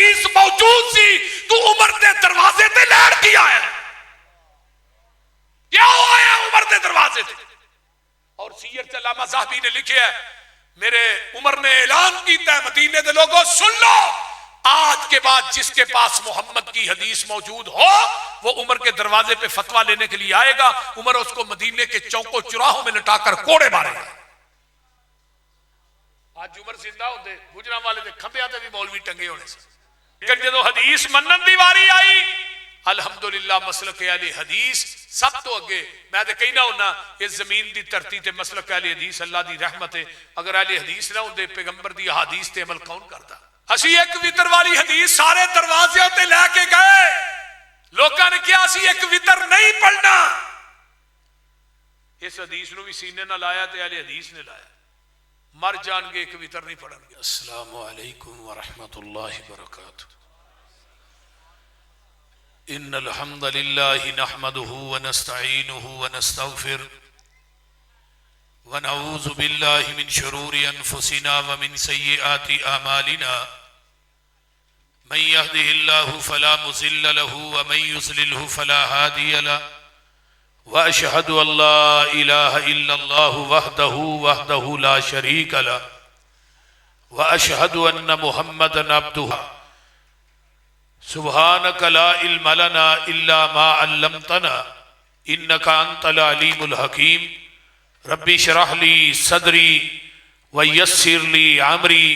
حدیث موجود سی تو عمر دے دروازے تے لیٹ کیا ہے؟ کیا ہوا ہے عمر دے دروازے تے؟ اور سیر تے علامہ ذہبی نے لکھیا ہے میرے عمر نے اعلان کیتا ہے مدینے دے لوگوں سن لو، آج کے بعد جس کے پاس محمد کی حدیث موجود ہو وہ عمر کے دروازے پہ فتویٰ لینے کے لیے آئے گا، عمر اس کو مدینے کے چوکوں چراہوں میں لٹا کر کوڑے مارے گا۔ آج عمر زندہ ہوتے گجرا والے دے کھمبیاں تے بھی مولوی ٹنگے ہونے سے، لیکن جدو حدیث منن دی واری آئی الحمدللہ مسلک اہل حدیث سب تو اگے۔ میں تے کہنا ہونا اس زمین دی دھرتی تے مسلک اہل حدیث اللہ دی رحمت ہے، اگر اہل حدیث نہ ہوندے پیغمبر دی احادیث تے عمل کون کرتا؟ اسی ایک وطر والی حدیث سارے دروازے تے لے کے گئے، لوکاں نے کیا اسی ایک وطر نہیں پڑھنا، اس حدیث نو بھی سینے نہ لایا تے اہل حدیث نے لایا، مر جان گے ایک وطر نہیں پڑھن گے۔ السلام علیکم ورحمۃ اللہ وبرکاتہ۔ ان الحمد للہ نحمده ونستعینه ونستغفر ونعوذ باللہ من شرور انفسنا ومن سیئات اعمالنا من يهده الله فلا مضل له ومن يضلله فلا هادي له واشهد ان لا اله الا الله وحده لا شريك له واشهد ان محمدا عبده سبحانك لا علم لنا الا ما علمتنا انك انت العليم الحكيم ربي اشرح لي صدري ويسر لي امري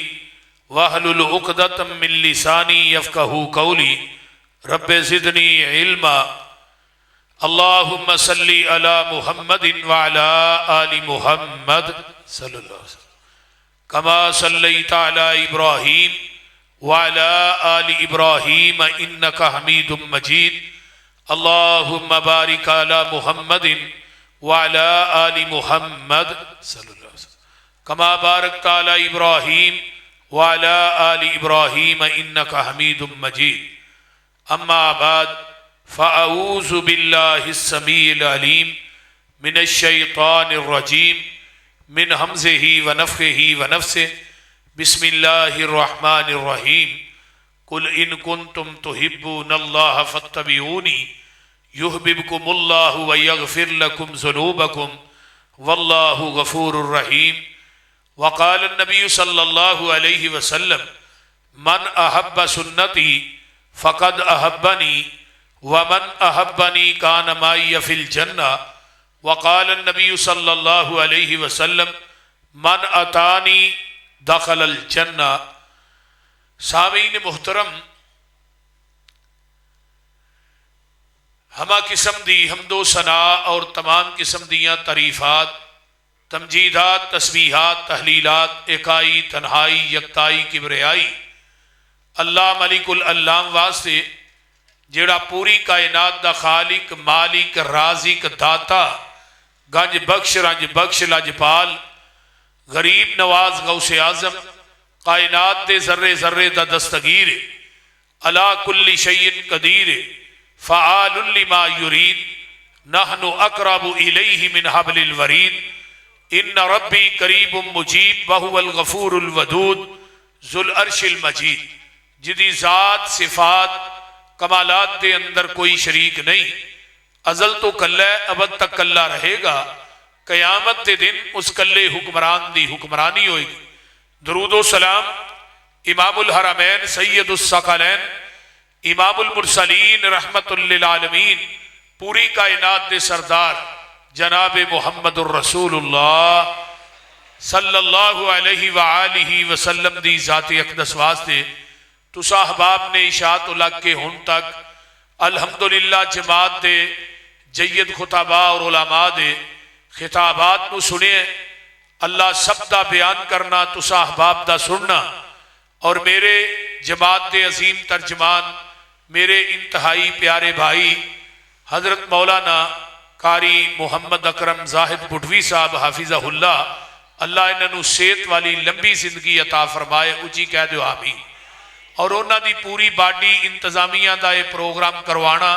واحلل عقدة من لساني يفقهوا قولي رب زدني علما اللهم صل على محمد وعلى آل محمد صلی اللہ علیہ وسلم كما صليت على إبراهيم وعلى آل إبراهيم إنك حميد مجيد اللهم بارك على محمد وعلى آل محمد صلی اللہ علیہ وسلم كما باركت على إبراهيم وعلى آل إبراهيم إنك حميد مجيد أما بعد فأعوذ بالله السميع العليم من الشيطان الرجيم من همزه ونفخه ونفسه بسم الله الرحمن الرحيم قل إن كنتم تحبون الله فاتبعوني يحببكم الله ويغفر لكم ذنوبكم والله غفور رحيم وقال النبي صلى الله عليه وسلم من أحب سنتي فقد أحبني ومن أحبني كان معي في الجنة وقال النبي صلى الله عليه وسلم من أطاعني دخل الجنة۔ سامعین محترم، ہما قسم دی حمد و ثناء اور تمام قسم دیاں تعریفات، تمجیدات، تسبیحات، تحلیلات، اکائی، تنہائی، یکتائی، کبریائی اللہ ملک العلام واسطے جیڑا پوری کائنات دا خالق، مالک، رازق، داتا، گنج بخش، رنج بخش، لجپال، غریب نواز، غوث اعظم، کائنات دے ذرے ذرے دا دستگیر، علی کل شیء قدیر، فعال لما یرید، نحن اقرب الیہ من حبل الورید، ان ربی قریب مجیب وہو الغفور الودود ذو العرش المجید۔ جدی ذات، صفات، کمالات دے اندر کوئی شریک نہیں، ازل تو کلہ ہے، ابد تک کلہ رہے گا، قیامت دے دن اس کلے حکمران دی حکمرانی ہوئے گی۔ درود و سلام امام الحرمین سید الثقلین امام المرسلین رحمت للعالمین پوری کائنات دے سردار جناب محمد الرسول اللہ صلی اللہ علیہ وآلہ وسلم دی ذات اقدس واسطے تو صاحباب نے اشاعت الگ کے ہن تک الحمدللہ جماعت دے جید خطابہ اور علماء دے خطابات نو سنے، اللہ سب دا بیان کرنا تو صاحباب دا سننا، اور میرے جماعت دے عظیم ترجمان میرے انتہائی پیارے بھائی حضرت مولانا قاری محمد اکرم زاہد بٹوی صاحب حافظہ اللہ، اللہ انہوں صحت والی لمبی زندگی عطا فرمائے، اچھی کہہ دو آمین۔ اور انہوں دی پوری باڈی انتظامیہ دا یہ پروگرام کروانا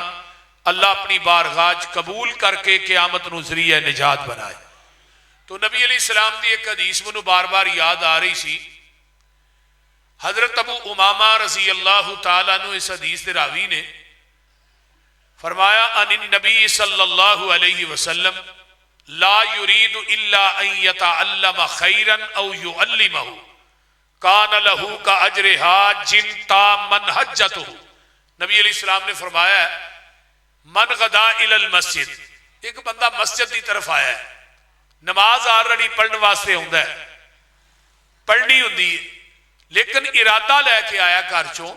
اللہ اپنی بارگاہ قبول کر کے قیامت نو ذریعہ نجات بنائے۔ تو نبی علیہ السلام دی ایک حدیث منو بار بار یاد آ رہی سی، حضرت ابو امامہ رضی اللہ تعالیٰ عنہ اس حدیث کے راوی نے فرمایا ان النبی صلی اللہ علیہ وسلم لا يريد الا ان يتعلم خيرا او يعلمه كان له كاجر حاج تام حجته. نبی علیہ السلام نے فرمایا من غدا الى المسجد، ایک بندہ مسجد کی طرف آیا ہے، نماز آلریڈی پڑھنے واسطے ہوندا ہے، پڑھنی ہوندی ہے، لیکن ارادہ لے کے آیا گھر چوں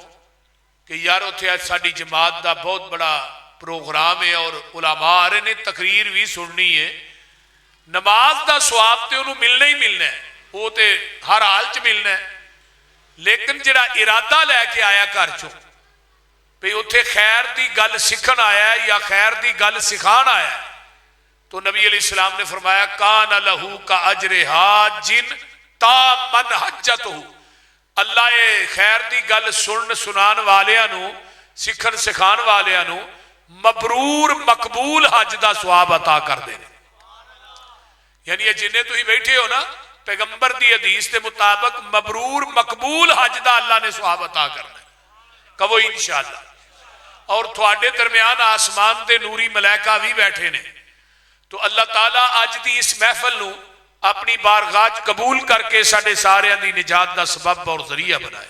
کہ یار اتنے آج ساری جماعت دا بہت بڑا پروگرام ہے اور علماء آ رہے نے، تقریر بھی سننی ہے، نماز دا ثواب تے انہوں ملنا ہی ملنا ہے، وہ تے ہر حال چ ملنا ہے، لیکن جڑا ارادہ لے کے آیا گھر چوں بھئی اتنے خیر دی گل سکھن آیا ہے یا خیر دی گل سکھان آیا ہے، تو نبی علیہ السلام نے فرمایا کان لہو کا اجر حاج تامن حجتہ، اللہ خیر دی گل سنن سنان والیاں نو سکھن سکھان والیاں نو مبرور مقبول حج دا ثواب عطا کر دے. یعنی یہ جنہیں تھی بیٹھے ہو نا، پیغمبر دی حدیث کے مطابق مبرور مقبول حج دا اللہ نے ثواب عطا کرنا ہے، کہو انشاءاللہ. اور تھوڑے درمیان آسمان دے نوری ملائکہ بھی بیٹھے نے، تو اللہ تعالیٰ اج دی اس محفل نو اپنی بارگاہ قبول کر کے ساڈے سارے دی نجات دا سبب اور ذریعہ بنائے.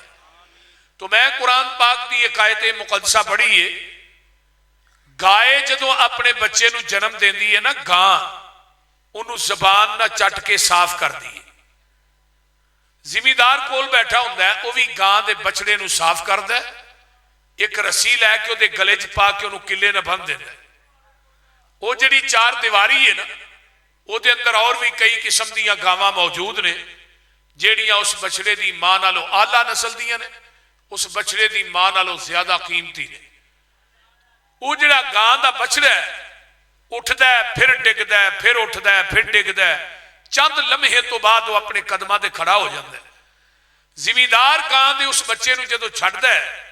تو میں قرآن پاک دی ایک آیت مقدسہ پڑھی ہے، گائے جدوں اپنے بچے نو جنم دیندی ہے نا، گاں انہوں زبان نہ چٹ کے صاف کر دی، زمیندار کول بیٹھا ہوندہ ہے وہ بھی گاں دے بچڑے نو صاف کر دے، ایک رسی لے کے وہ گلے چ پا کے انہوں کلے نہ بن دے. وہ جڑی چار دیواری ہے نا، وہ دے اندر اور بھی کئی قسم دیاں گاواں موجود نے جیڑیاں اس بچڑے دی ماں نالوں اعلیٰ نسل دیاں نے، اس بچڑے دی ماں نالوں زیادہ قیمتی نے. وہ جڑا گاں دا بچڑا ہے اٹھدا ہے پھر ڈگدا ہے، پھر اٹھدا ہے پھر ڈگدا ہے، چند لمحے تو بعد وہ اپنے قدماں تے کھڑا ہو جاندا ہے. زمیندار گاں دے اس بچے نو جدوں چھڈدا ہے،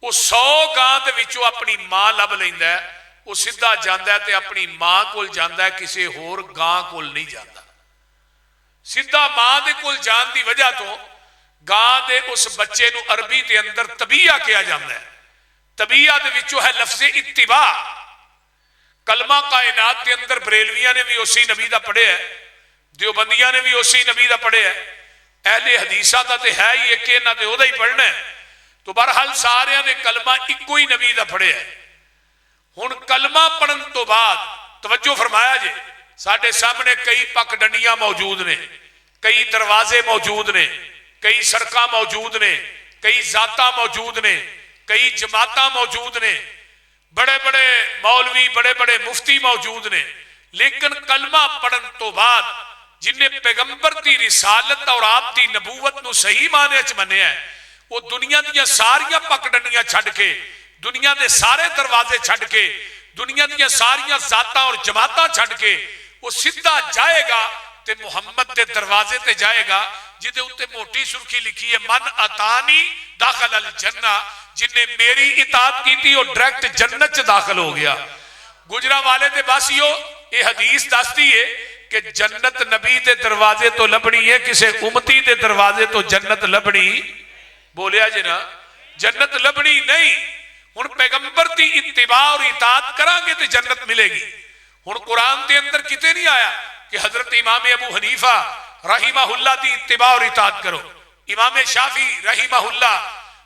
وہ 100 گاں دے وچوں اپنی ماں لب لیندا ہے، وہ سیدھا جاندا ہے تے اپنی ماں کول جاندا ہے، کسی ہور گاں کول نہیں جاندا. سیدھا ماں دے کول جان دی وجہ تو گاں دے اس بچے نو عربی دے اندر طبیعہ کیا جاندا ہے. طبیعہ دے وچوں ہے لفظ اتباع. کلمہ کائنات دے اندر بریلویاں نے بھی اسی نبی دا پڑھے ہے، دیوبندیاں نے بھی اسی نبی دا پڑھے ہے، اہل حدیثہ دا تے ہے ہی ایک نہ تے او دا ہی پڑھنا ہے. تو بہرحال سارے نے کلمہ ایکو ہی نبی دا پڑھے ہے. ہن کلمہ پڑھن تو بعد توجہ فرمایا جے، ساڈے سامنے کئی پک ڈنڈیاں موجود نے، کئی دروازے موجود نے، کئی سڑکاں موجود نے، کئی ذاتاں موجود نے، کئی جماعتاں موجود نے، بڑے بڑے مولوی بڑے بڑے مفتی موجود نے، لیکن کلمہ پڑھن تو بعد جن نے پیغمبر دی رسالت اور آپ دی نبوت نو صحیح معنی چ منیا ہے، وہ دنیا دیا ساریاں پک ڈنڈیاں چھڈ کے، دنیا دے سارے دروازے چھڈ کے، دنیا دیا ساریاں ذاتاں اور جماعتاں چھڈ کے وہ سیدھا جائے گا تے محمد دے دروازے تے جائے گا جدے اتے موٹی سرخی لکھی ہے من اتانی داخل الجنہ، جن نے میری اطاعت کی تھی اور ڈائریکٹ جنت چ داخل ہو گیا. گجرا والے دے باسیو یہ حدیث دستی ہے کہ جنت نبی دے دروازے تو لبنی ہے، کسے امتی دے دروازے تو جنت لبنی، بولیا جی نا، جنت لبنی نہیں. ہن پیغمبر دی اتباع اور اطاعت کران گے تو جنت ملے گی. ہن قرآن دے اندر کتے نہیں آیا کہ حضرت امام ابو حنیفہ رحمہ اللہ دی اتباع اور اطاعت کرو، امام شافعی رحمہ اللہ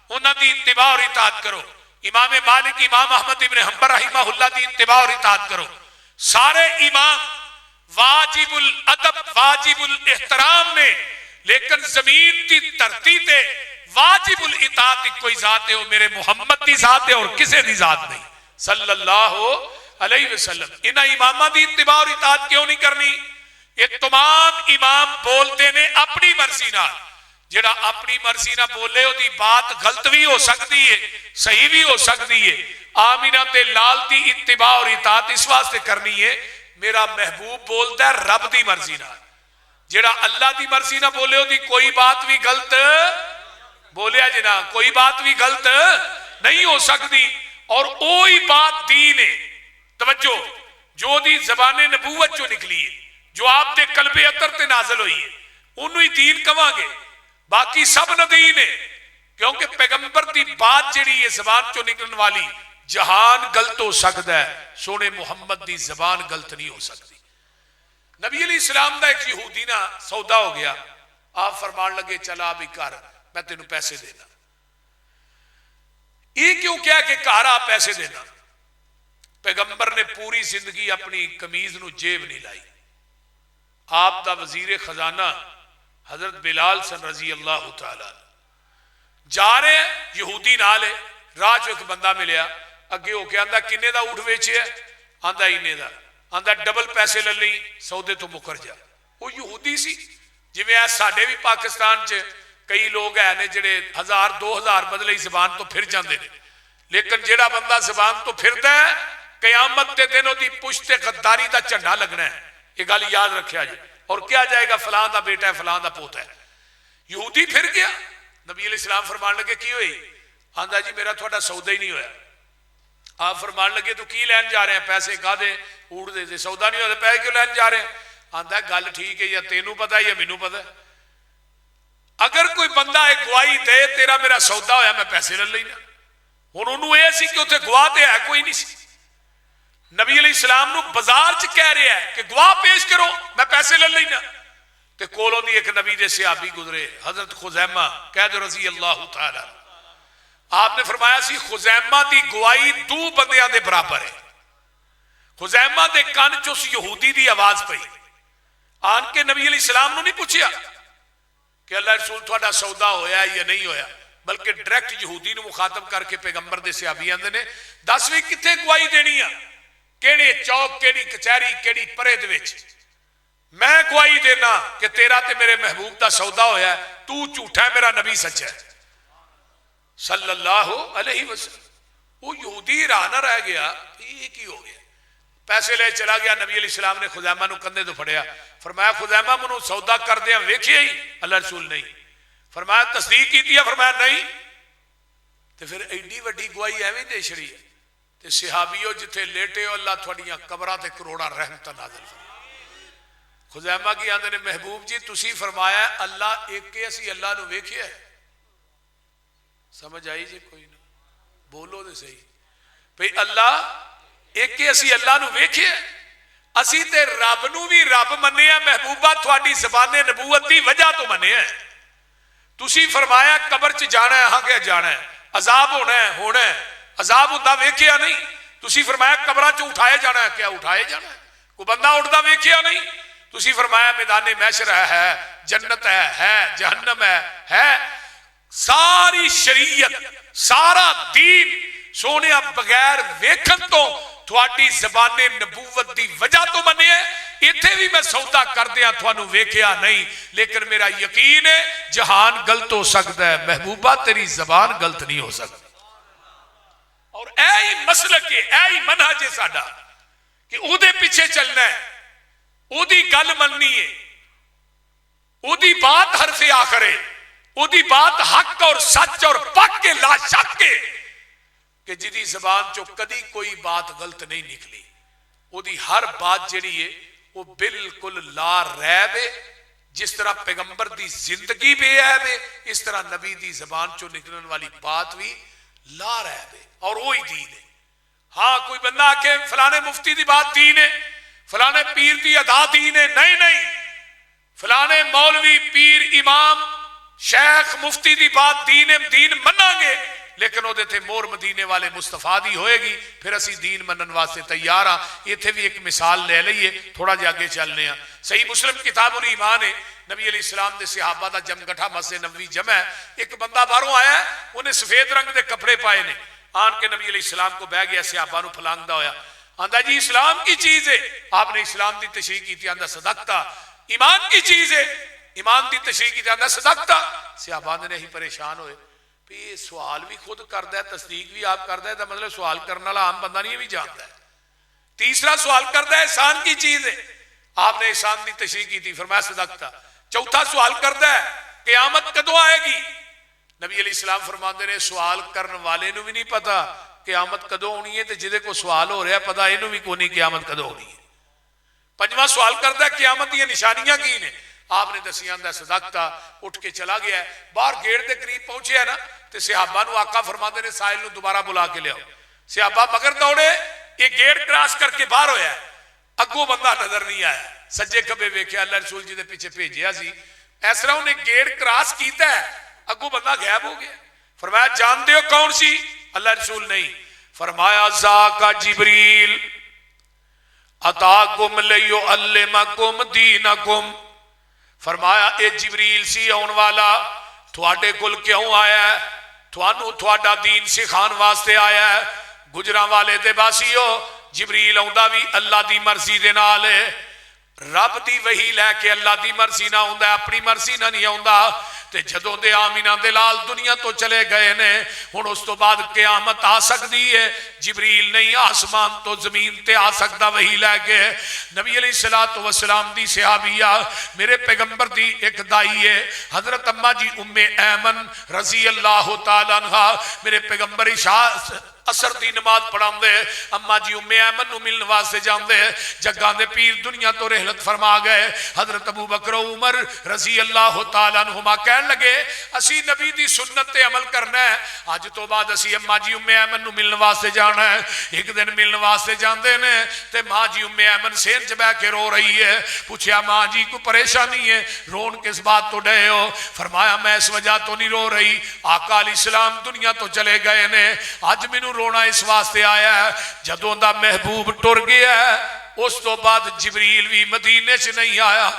انہاں دی اتباع اور اطاعت کرو، امام مالک امام احمد ابن حنبل رحمہ اللہ دی اتباع اور اطاعت کرو. سارے امام واجب الادب واجب الاحترام نے، لیکن زمین دی دھرتی تے واجب الاطاعت کوئی ذات ہے، وہ میرے محمد دی ذات ہے اور کسے دی ذات نہیں صلی اللہ علیہ وسلم. انہاں اماماں دی اتباع اور اطاعت کیوں نہیں کرنی؟ یہ تمام امام بولتے نے اپنی مرضی نال، جڑا اپنی مرضی نہ بولے وہ دی بات غلط بھی ہو سکتی ہے صحیح بھی ہو سکتی ہے. آمینہ تے لال دی اتباع اور اطاعت اس واسطے کرنی ہے میرا محبوب بولتا ہے رب دی مرضی نہ، جڑا اللہ دی مرضی نہ بولے وہ دی کوئی بات بھی غلط، بولیا جنا کوئی بات بھی غلط نہیں ہو سکتی. اور وہی بات دین ہے، توجہ جو دی زبان نبوت جو نکلی ہے، جو آپ دے قلب اطہر تے نازل ہوئی ہے، انہوں ہی دین کہاں گے، باقی سب نہ دین ہے. کیونکہ پیغمبر دی بات جڑی ہے زبان چو نکلن والی جہان غلط ہو سکتا ہے، سونے محمد دی زبان غلط نہیں ہو سکتی۔ نبی علیہ السلام دا ایک یہودی نا سودا ہو گیا، آپ فرمان لگے چلا بھی کر میں تینوں پیسے دینا۔ یہ کیوں کیا کہ گھر آ پیسے دینا؟ پیغمبر نے پوری زندگی اپنی قمیض نو جیب نہیں لائی۔ آپ دا وزیر خزانہ حضرت بلال سن رضی اللہ تعالی جا رہے ہیں، یہودی نال ہے، راہ چ ایک بندہ ملیا، اگے ہو کے آندا کنے دا اونٹ ویچیا؟ آندا اینے دا، آندا ڈبل پیسے لے لئی، سودے تو مکر جا۔ وہ یہودی سی، جویں اے ساڈے بھی پاکستان چ کئی لوگ ہیں نے جڑے 1000 2000 بدلے زبان تو پھر جاندے نے، لیکن جڑا بندہ زبان تو پھردا ہے قیامت دے دن دی پشت تے غداری دا جھنڈا لگنا ہے۔ یہ گل یاد رکھیا جی، اور کیا جائے گا فلاں دا بیٹا ہے، فلاں دا پوتا ہے۔ یہودی پھر گیا، نبی علیہ السلام فرمان لگے کی ہوئی؟ آندا جی میرا تھوڑا سودا ہی نہیں ہویا۔ آپ فرمان لگے تو کی لین جا رہے ہیں؟ پیسے کا دے اوڑ دے، سودا نہیں ہوتا پیسے کیوں لین جا رہے ہیں؟ آندا گل ٹھیک ہے، یا تینوں پتا ہے یا مینوں پتا ہے، اگر کوئی بندہ ایک گواہی دے تیرا میرا سودا ہویا میں پیسے لے لینا۔ ہن انہوں یہ سی کہ اتنے گواہ تے ہے کوئی نہیں سی، نبی علیہ السلام نو بازار چ کہہ رہا ہے کہ گواہ پیش کرو میں پیسے لے لینا، تے کولوں دی ایک نبی دے صحابی گزرے حضرت خزیمہ قید رضی اللہ تعالی، آپ نے فرمایا سی خزیمہ دی گواہی 2 بندیاں دے برابر ہے۔ خزیمہ دے کان چ اس یہودی دی آواز پئی، آن کے نبی علیہ السلام نو نہیں پوچھیا کہ اللہ رسول تھوڑا سودا ہویا یا نہیں ہویا، بلکہ ڈائریکٹ یہودی نو مخاطب کر کے پیغمبر دے صحابی آندے نے 10ویں کتھے گواہی دینی ہے؟ کیڑے چوک، کیڑی کچہری، کیڑی پرے دے وچ؟ میں گواہی دینا کہ تیرا تے میرے محبوب دا سودا ہویا ہے، تو جھوٹا ہے میرا نبی سچا ہے صلی اللہ علیہ وسلم۔ وہ یہودی راہ نہ رہ گیا، یہ کی ہو گیا؟ پیسے لے چلا گیا، نبی علیہ السلام نے خزیمہ نو کندھے تو پھڑیا، فرمایا خزیمہ منو سودا کر دیا ویکھیا ہی؟ اللہ رسول نہیں۔ فرمایا تصدیق کی دیا؟ فرمایا نہیں۔ تو پھر ایڈی وڈی گواہی ایویں دے چھڑی ہے تے صحابیو جتھے لیٹے ہو اللہ تھوڑیاں قبراں تے کروڑاں رحمت نازل فرمائے۔ خزیمہ کی آندے نے محبوب جی تسی فرمایا اللہ ایک کے اسی اللہ نو ویکھیا ہے، سمجھ آئی جی کوئی نہ بولو دے صحیح بھئی اللہ ایک کے اسی اللہ نو ویکھیا ہے، اسی تے رب نو بھی رب منیا محبوبہ تھوڑی زبان نبوت دی وجہ تو منیا ہے۔ تسی فرمایا قبر چ جانا ہے، ہاں کیا جانا ہے، عذاب ہونا ہے، عذاب ہوتا ویکھیا نہیں۔ تسی فرمایا قبراں چ اٹھائے جانا ہے، کیا اٹھائے جانا ہے؟ کوئی بندہ اٹھتا ویکھیا نہیں۔ تسی فرمایا میدان محشر ہے، جنت ہے، جہنم ہے، ساری شریعت سارا دین سونے بغیر ویکھن تو تھوڑی زبان نبوت دی وجہ تو بنے ہے۔ اتھے بھی میں سودا کر دیا تھوانو ویکھیا نہیں، لیکن میرا یقین ہے جہان غلط ہو سکتا ہے، محبوبہ تیری زبان غلط نہیں ہو سکتی۔ اور اے ہی مسلک ہے، اے ہی منہج ہے ساڈا کہ او دے پیچھے چلنا ہے، او دی گل مننی ہے، او دی بات حرف آخر ہے، او دی بات حق اور سچ اور پاک کے لا شک ہے کہ جدی زبان چو کدی کوئی بات غلط نہیں نکلی، او دی ہر بات جڑی ہے وہ بالکل لا ریب ہے۔ جس طرح پیغمبر دی زندگی بے عیب ہے، اس طرح نبی دی زبان چو نکلن والی بات بھی لا ریب ہے، اور وہی دین ہے۔ ہاں کوئی بندہ آکے فلانے مفتی دی بات دین ہے، فلانے پیر دی ادا دین ہے، نہیں، فلانے مولوی پیر امام شیخ مفتی دی بات دین مننا گے، لیکن وہ دیتے مور مدینے والے مصطفیٰ دی ہوئے گی، پھر اسی دین منن واسطے تیار ہاں۔ یہ تھے بھی ایک مثال لے لئیے، تھوڑا جا کے چلنے ہیں۔ صحیح مسلم کتاب الایمان ہے، نبی علیہ السلام دے صحابہ دا جم گٹھا مسجد نبوی جمع ہے، ایک بندہ باہروں آیا ہے، انہیں سفید رنگ دے کپڑے پائے نے، آن کے نبی علیہ السلام کو بہ گیا، صحابہ نو پھلانگدا ہویا، آندا جی اسلام کی چیز ہے، آپ نے اسلام دی تشریح کی تھی، آندا صدقتا، ایمان کی چیز ہے، ایمان دی تشریح کی تھی، آندا صدقتا۔ صحابہ نے ہی پریشان ہوئے، یہ سوال بھی خود کرتا ہے، تصدیق بھی آپ کرتا ہے، تو مطلب سوال کرنے والا عام بندہ نہیں بھی جانتا ہے۔ تیسرا سوال کرتا ہے احسان کی چیز ہے، آپ نے احسان دی تشریح کی تھی، فرمایا صدقتا۔ چوتھا سوال کرتا ہے قیامت کدو آئے گی، نبی علیہ السلام فرماتے ہیں سوال کرنے والے نو بھی نہیں پتا قیامت کدو ہونی ہے، تے جدے کو سوال ہو رہا ہے پتا اینو بھی کوئی نہیں قیامت کدو ہونی ہے۔ پنجواں سوال کرتا ہے قیامت یہ نشانیاں کی نے، آپ نے دسیاں دا صدقتا اٹھ کے چلا گیا ہے. باہر گیٹ دے قریب پہنچے ہے نا تے صحابہ نو آقا فرماتے نے سائل نو دوبارہ بلا کے لے آؤ. صحابہ مگر دوڑے, یہ گیٹ کراس کر کے باہر ہویا ہے, اگوں بندہ نظر نہیں آیا. سجے کبے ویکھیا اللہ رسول جی دے پیچھے بھیجیا سی, اس طرح انہیں گیٹ کراس کیتا ہے, اگوں بندہ غائب ہو گیا. فرمایا جانتے ہو کون سی؟ اللہ رسول نہیں. فرمایا ذاک جبریل اتاکم لیعلمکم دینکم. فرمایا اے جبریل سی آن والا, تھوڑے کل کیوں آیا ہے؟ تھوانو تھوڑا دین سکھان واسطے آیا ہے. گجراں والے دے باسیو جبریل آندا بھی اللہ دی مرضی دے نال ہے. رب دی وحی لے کے اللہ دی مرضی نہ ہوندا, اپنی مرضی نہ نہیں ہوندا. تے جدوں دے آمینہ دلال دنیا تو چلے گئے نے, ہن اس تو بعد قیامت آ سکتی ہے. جبریل نہیں آسمان تو زمین تے آ سکتا وحی لے کے. نبی علیہ السلام دی صحابیہ میرے پیغمبر دی ایک دائی ہے حضرت اماں جی ام ایمن رضی اللہ تعالیٰ عنہ. میرے پیغمبر اثر دی نماز پڑھاؤں دے, اماں جی ام ایمن نو ملن واسطے جان دے. جگہ دے پیر دنیا تو رحلت فرما گئے. حضرت ابو بکر و عمر رضی اللہ تعالیٰ عنہما کہن لگے اسی نبی دی سنت تے عمل کرنا ہے, آج تو بعد اسی اماں جی ام ایمن نو ملن واسطے جانا ہے. ایک دن ملن واسطے جان دے نے تے ماں جی ام ایمن سین چ بیٹھ کے رو رہی ہے. پوچھیا ماں جی کو پریشانی ہے, رون کس بات تو ڈے ہو؟ فرمایا میں اس وجہ تو نہیں رو رہی, آقا علیہ السلام دنیا تو چلے گئے نے, آج مینوں رونا اس واسطے آیا ہے جدوں دا محبوب ٹر گیا ہے اس تو بعد جبریل بھی مدینے سے نہیں آیا.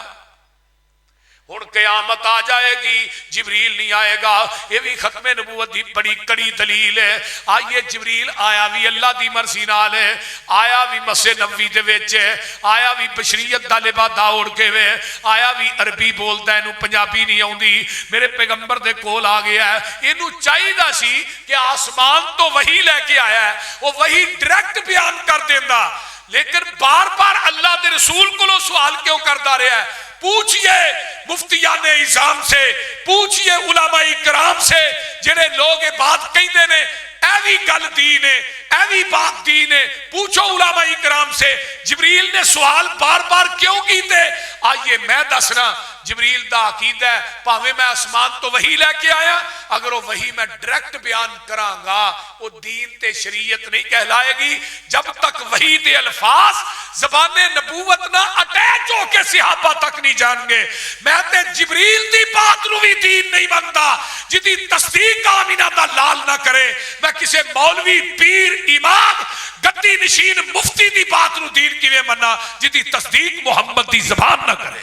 ہن قیامت آ جائے گی جبریل نہیں آئے گا. یہ بھی ختم نبوت دی بڑی کڑی دلیل ہے. آئیے جبریل آیا بھی اللہ دی مرضی نال ہے, آیا بھی مسجد نبوی دے وچ ہے, آیا بھی بشریت دا لبادہ اوڑ کے وے, آیا بھی عربی بولدا ہے, اینو پنجابی نہیں آوندی. میرے پیغمبر دے کول آ گیا ہے. اینو چاہیدا سی کہ آسمان تو وحی لے کے آیا ہے, وہ وحی ڈائریکٹ بیان کر دیندا, لیکن بار بار اللہ دے رسول کو سوال کیوں کرتا رہا ہے؟ پوچھئے مفتیان اعظام سے, پوچھئے علماء کرام سے, جنہیں لوگ بات کہندے نے ایوی گل دین ہے, ایوی بات دین ہے. پوچھو علماء کرام سے جبریل نے سوال بار بار کیوں کیتے. آئیے میں دسنا جبریل دا عقیدہ ہے پاویں میں آسمان تو وحی لے کے آیا, اگر وہ وحی میں ڈائریکٹ بیان کراں گا وہ دین تے شریعت نہیں کہلائے گی جب تک وحی دے الفاظ زبان نبوت نہ اٹیچ ہو کے صحابہ تک نہیں جان گے. میں تے جبریل دی بات نو بھی دین نہیں بنتا جدی تصدیق آمینہ دا لال نہ کرے. میں کسی مولوی پیر امام گدی نشین مفتی دی بات نو دین کیویں مننا جدی تصدیق محمد دی زبان نہ کرے.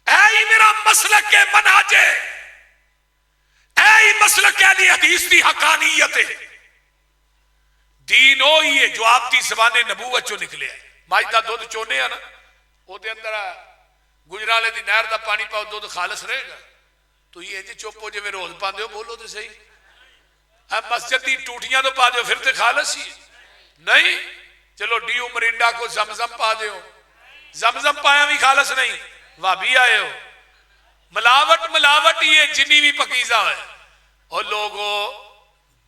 اے میرا مسلک منہج ہے, اے مسلک اہل حدیث دی حقانیت ہے. دین وہی ہے جو آپ دی زبان نبوت چوں نکلے ہے. ماجدہ دودھ چونے ہیں نا, وہ دے اندر گجرالے دی نہر دا پانی پاؤ دودھ خالص رہے گا. تو یہ جی چپ ہو جو روز پاندے ہو بولو تو صحیح. مسجد دی ٹوٹیاں تو پا دیو پھر تے خالص ہی نہیں. چلو ڈیو مرینڈا کو زمزم پا دیو, زمزم پایا بھی خالص نہیں. وابی آئے ہو ملاوٹ ہی ہے جنی بھی پکیزہ ہے. اور لوگو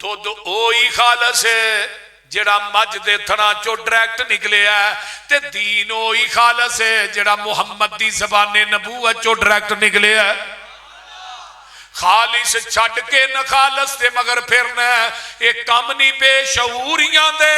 دودھ اوہی خالص ہے جڑا مجھ دے تھنا چو ڈائریکٹ نکلے ہے, تے دین اوہی خالص ہے جڑا محمد دی زبان نبوت چو ڈائریکٹ نکلے ہے. خالص چھڑ کے نہ خالص تے مگر پھرنا ہے, ایک کام نہیں بے شعوریاں دے.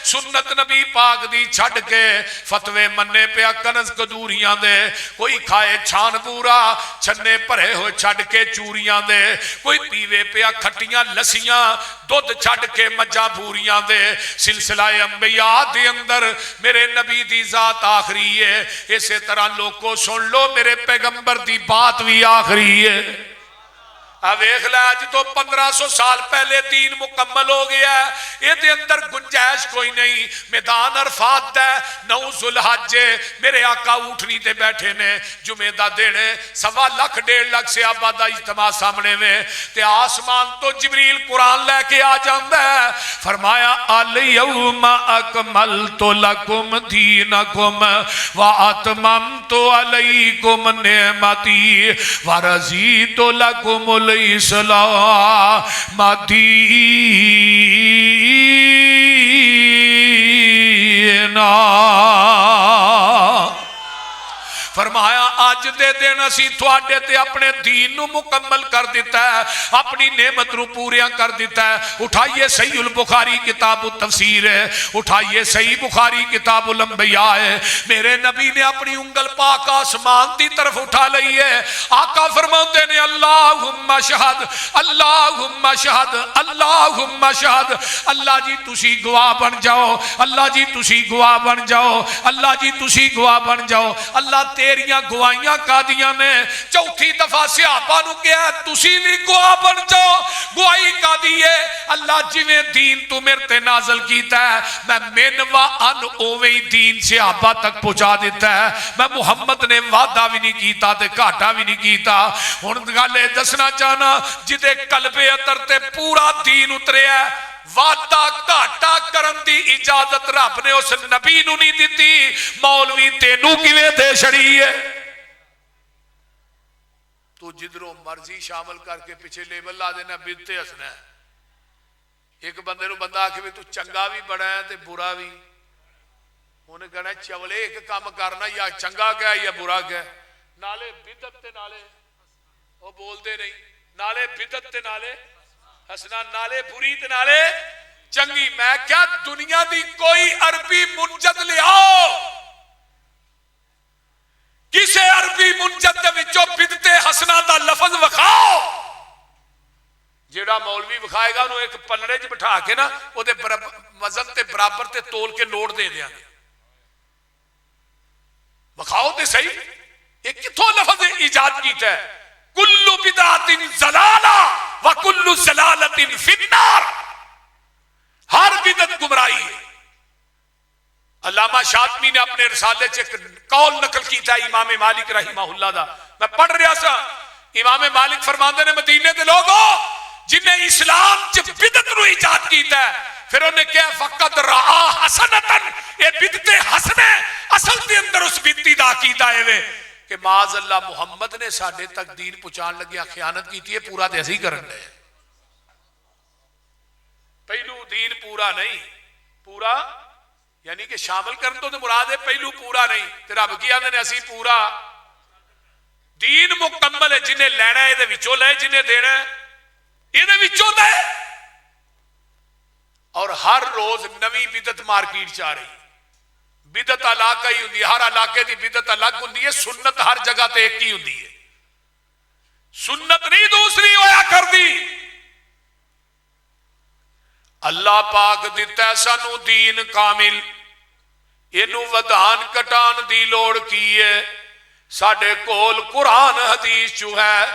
سنت نبی پاک دی چھڑ کے فتوے منے پیا کنز کدوریاں دے. کوئی کھائے چھان پورا چھنے پرے ہو چھڑ کے چوریاں دے. کوئی پیوے پیا کھٹیاں لسیاں دودھ چھڑ کے مجھا بھوریاں دے. سلسلہ انبیاء دے اندر میرے نبی دی ذات آخری ہے. اسی طرح لوگوں سن لو میرے پیغمبر دی بات بھی آخری ہے. اب ایک لاج تو 1500 سال پہلے دین مکمل ہو گیا ہے. یہ دے اندر گنجائش کوئی نہیں. میدان عرفات دے 9 ذوالحج میرے آقا اٹھنی تے بیٹھے نے جمعہ دا دینے 1.25 لاکھ 1.5 لاکھ سے آبادہ اجتماع سامنے میں تے آسمان تو جبریل قرآن لے کے آ جاندہ ہے. فرمایا الیوم اکملت لکم دینکم واتممت علیکم نعمتی ورضیت لکم الاسلام دینا. فرمایا اج دے دن اسی تواڈے تے اپنے دین نو مکمل کر دیتا ہے، اپنی نعمت نو پوریا کر دیتا ہے۔ اٹھائیے صحیح البخاری کتاب التفسیر ہے، اٹھائیے صحیح بخاری کتاب الانبیاء ہے۔ میرے نبی نے اپنی انگل پاک آسمان دی طرف اٹھا لئی ہے، آقا فرماتے نے اللہم شہد اللہم شہد اللہم شہد، اللہ جی تسی گواہ بن جاؤ، اللہ جی تسی گواہ بن جاؤ، اللہ جی تسی گواہ بن جاؤ۔ اللہ تیریاں گواہیاں کا دیاں نے؟ چوتھی دفعہ صحابہ نو کہا تسی بھی گواہ بن جاؤ، گواہی کا دیئے اللہ جویں دین تو میرے تے نازل کیتا ہے میں من و ان اوویں دین صحابہ تک پہنچا دیتا ہے۔ میں محمد نے وعدہ بھی نہیں کیتا تے گھاٹا بھی نہیں کیتا۔ ہن گل دسنا چاہنا جدے قلب اتر تے پورا دین اتریا ہے، وعدہ گھاٹا کرن دی اجازت رب نے اس نبی نو نہیں دیتی، مولوی تینوں کیویں دے چھڑی ہے؟ تو جدروں مرضی شامل کر کے پیچھے لیبل لا دینا بدعت ہسنا ہے۔ ایک بندے نو بندہ آکھے بھی تو چنگا بھی بڑا ہے تے برا بھی، انہیں کہنا چولے ایک کام کرنا یا چنگا کیا یا برا کیا، نالے بدعت تے نالے وہ بولتے نہیں، نالے بدعت تے نالے ہسنا، نالے بری تے نالے چنگی۔ میں کیا دنیا دی کوئی عربی منجد لے آؤ، کسے عربی منجد دے وچوں بدعت حسنہ دا لفظ وکھاؤ، جیڑا مولوی وکھائے گا انہوں ایک پلڑے چ بٹھا کے نا وہ دے وزن تے برابر تے تول کے نوٹ دے دیا گے، وکھاؤ تے صحیح یہ کتھوں لفظ ایجاد کیتا ہے؟ کل بدعت ضلالہ وکل ضلالۃ فی النار، ہر بدعت گمراہی ہے۔ علامہ شاطبی نے اپنے رسالے چ قول نقل کیتا ہے امام مالک رحمہ اللہ دا، میں پڑھ رہا سا، امام مالک فرماندے نے مدینے دے لوگوں جنہیں اسلام چ بدعت نو ایجاد کیتا ہے، پھر انہیں کہا فقط رعا حسنتن، یہ بدعت حسنے اصل دے اندر اس بدعتی دا عقیدہ ہے کہ معاذ اللہ محمد نے ساڈے تک دین پہنچان لگیا خیانت کیتی ہے، پورا تے اسی کرن دے۔ پہلو دین پورا نہیں، پورا یعنی کہ شامل کرن تو مراد ہے پہلو پورا نہیں، تے رب کی آندے نے اسی پورا دین مکمل ہے، جنہیں لینا ہے یہ وچوں لے، جنہیں دینا ہے یہ وچوں دے۔ اور ہر روز نوی بدعت مارکیٹ چاہ رہی، بدعت علاقہ ہی ہوندی ہے، ہر علاقے دی بدعت الگ ہوندی ہے، سنت ہر جگہ تے ایک ہی ہوندی ہے، سنت نہیں دوسری ہویا کر دی۔ اللہ پاک دیتا ہے سانو دین کامل، اینو ودھان کٹان دی لوڑ کی ہے، ساڈے کول قرآن حدیث جو ہے،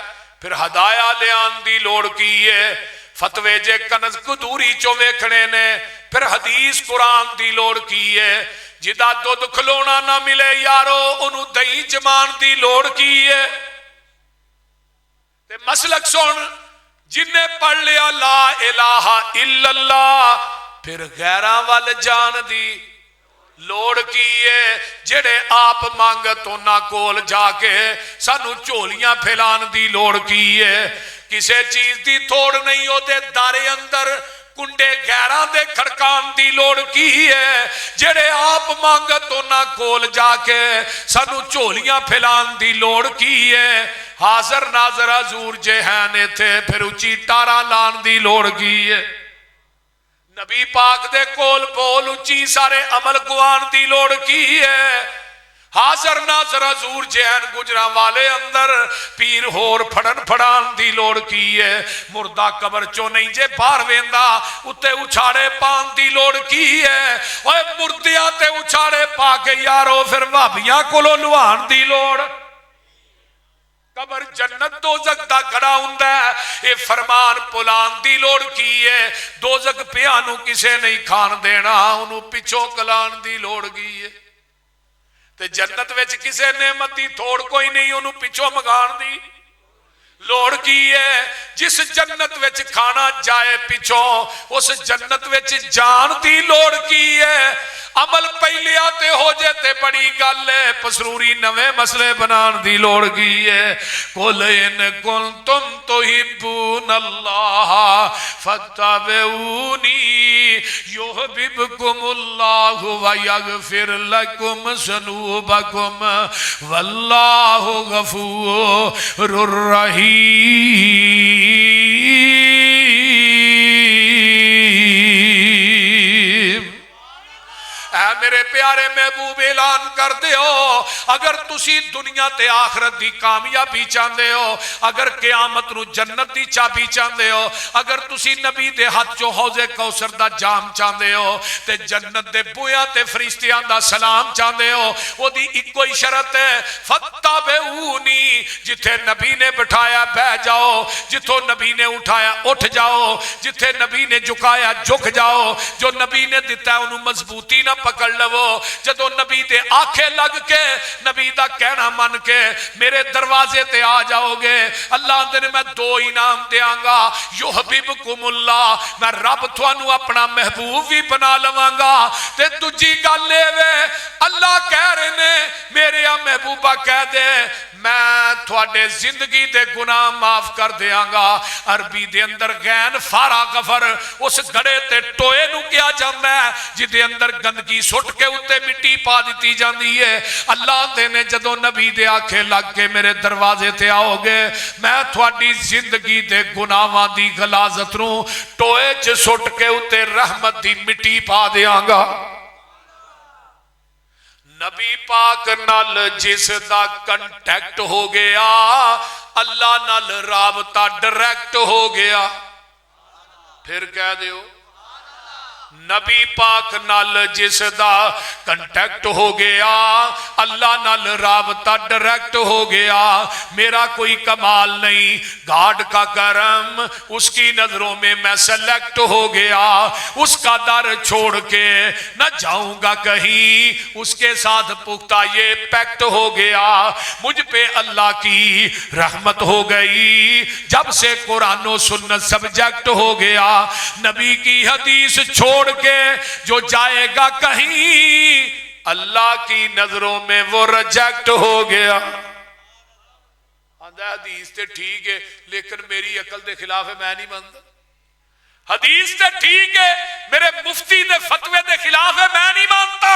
پھر ہدایا لیان دی لوڑ کی ہے، فتوے جے کنز کدوری چو ویکھنے نے، پھر حدیث قرآن دی لوڑ کی ہے، جدا دودھ کھلونا نہ ملے یارو انہوں دہی جمان دی لوڑ کی ہے۔ تے مسلک سن، جنہیں پڑھ لیا لا الہ الا اللہ، پھر غیران وال جان دی لوڑ کی ہے، جڑے آپ مانگتوں نہ کول جا کے سانو چولیاں پھیلان دی لوڑ کی ہے، کسے چیز دی تھوڑ نہیں ہوتے دارے اندر کنڈے غیران دے کھڑکان دی لوڑ کی ہے، جڑے آپ مانگتوں نہ کول جا کے سانو چولیاں پھیلان دی لوڑ کی ہے، حاضر ناظر حضور جہانے تھے پھر اچھی ٹارا لان دی لوڑ کی ہے، نبی پاک دے کول بول اچھی سارے عمل گوان دی لوڑ کی ہے، حاضر ناظر حضور جہن گجرا والے اندر پیر ہور پھڑن پھڑان دی لوڑ کی ہے، مردہ قبر چو نہیں جے بار ویندا اتے اچھاڑے پان دی لوڑ کی ہے، اوے مردیاں تے اچھاڑے پا کے یارو پھر بھابیاں کولو لوان دی لوڑ، قبر جنت دوزک دا گھڑا ہوندا ہے، اے فرمان پلان دی لوڑ کی ہے، دوزک پیانو کسے نہیں کھان دینا انہوں پچھو کلان دی لوڑ کی ہے، تے جنت وچ کسے نعمت دی تھوڑ کوئی نہیں انہوں پچھو مگان دی لوڑ کی ہے جس جنت وچ کھانا جائے پچھوں اس جنت وچ جان دی لوڑ کی ہے عمل پہلیا تے ہو جے تے بڑی گل ہے پسروری نویں مسئلے بنان دی لوڑ کی ہے قل ان کنتم تحبون اللہ فاتبعونی یحببکم اللہ ویغفر لکم ذنوبکم واللہ غفور الرحیم۔ اے میرے پیارے محبوب اعلان کر دیو اگر تسی دنیا تے آخرت دی کامیابی چاہندے ہو اگر قیامت نو جنت دی چابی چاہندے ہو اگر تسی نبی دے ہاتھ جو حوض کوثر دا جام چاہندے ہو تے جنت دے بویاں تے فرشتیاں دا سلام چاہندے ہو وہ دی ایک کوئی شرط ہے فتابعونی جتھے نبی نے بٹھایا بہ جاؤ جتھوں نبی نے اٹھایا اٹھ جاؤ جتھے نبی نے جھکایا جھک جاؤ جو نبی نے دیتا ہے انہوں مضبوطی نہ پکڑ لو جدو نبی دے آنکھیں لگ کے نبی دا کہنا من کے میرے دروازے تے آ جاؤ گے اللہ دے میں دو انعام دیاں گا یحببکم اللہ میں رب تھانو اپنا محبوب بھی بنا لواں گا تے دوجی گل لے وے اللہ کہہ رہے نے میرے محبوبہ کہہ دے میں تھوڑے زندگی دے گناہ معاف کر دیاں گا عربی دے اندر غین فارا غفر اس گھڑے تے ٹوئے نو کیا جاندہ ہے جدے اندر گندگی سٹ کے اتے مٹی پا دیتی جاندی ہے اللہ دے نے جدو نبی دے آنکھیں لگ کے میرے دروازے تے آؤ گے میں تھوڑی زندگی دے گناہاں دی غلاظت نو ٹوئے چ سٹ کے اتے رحمت دی مٹی پا دیاں گا نبی پاک نال جس دا کنٹیکٹ ہو گیا اللہ نال رابطہ ڈائریکٹ ہو گیا پھر کہہ دیو نبی پاک نال جس دا کنٹیکٹ ہو گیا اللہ نال رابطہ ڈائریکٹ ہو گیا میرا کوئی کمال نہیں گاڈ کا کرم اس کی نظروں میں میں سلیکٹ ہو گیا اس کا در چھوڑ کے نہ جاؤں گا کہیں اس کے ساتھ پختہ یہ پیکٹ ہو گیا مجھ پہ اللہ کی رحمت ہو گئی جب سے قرآن و سنت سبجیکٹ ہو گیا نبی کی حدیث چھوڑ کے جو جائے گا کہیں اللہ کی نظروں میں وہ ریجیکٹ ہو گیا حدیث تے ٹھیک ہے لیکن میری عقل دے خلاف ہے میں نہیں مانتا حدیث تے ٹھیک ہے میرے مفتی دے فتوے دے خلاف ہے میں نہیں مانتا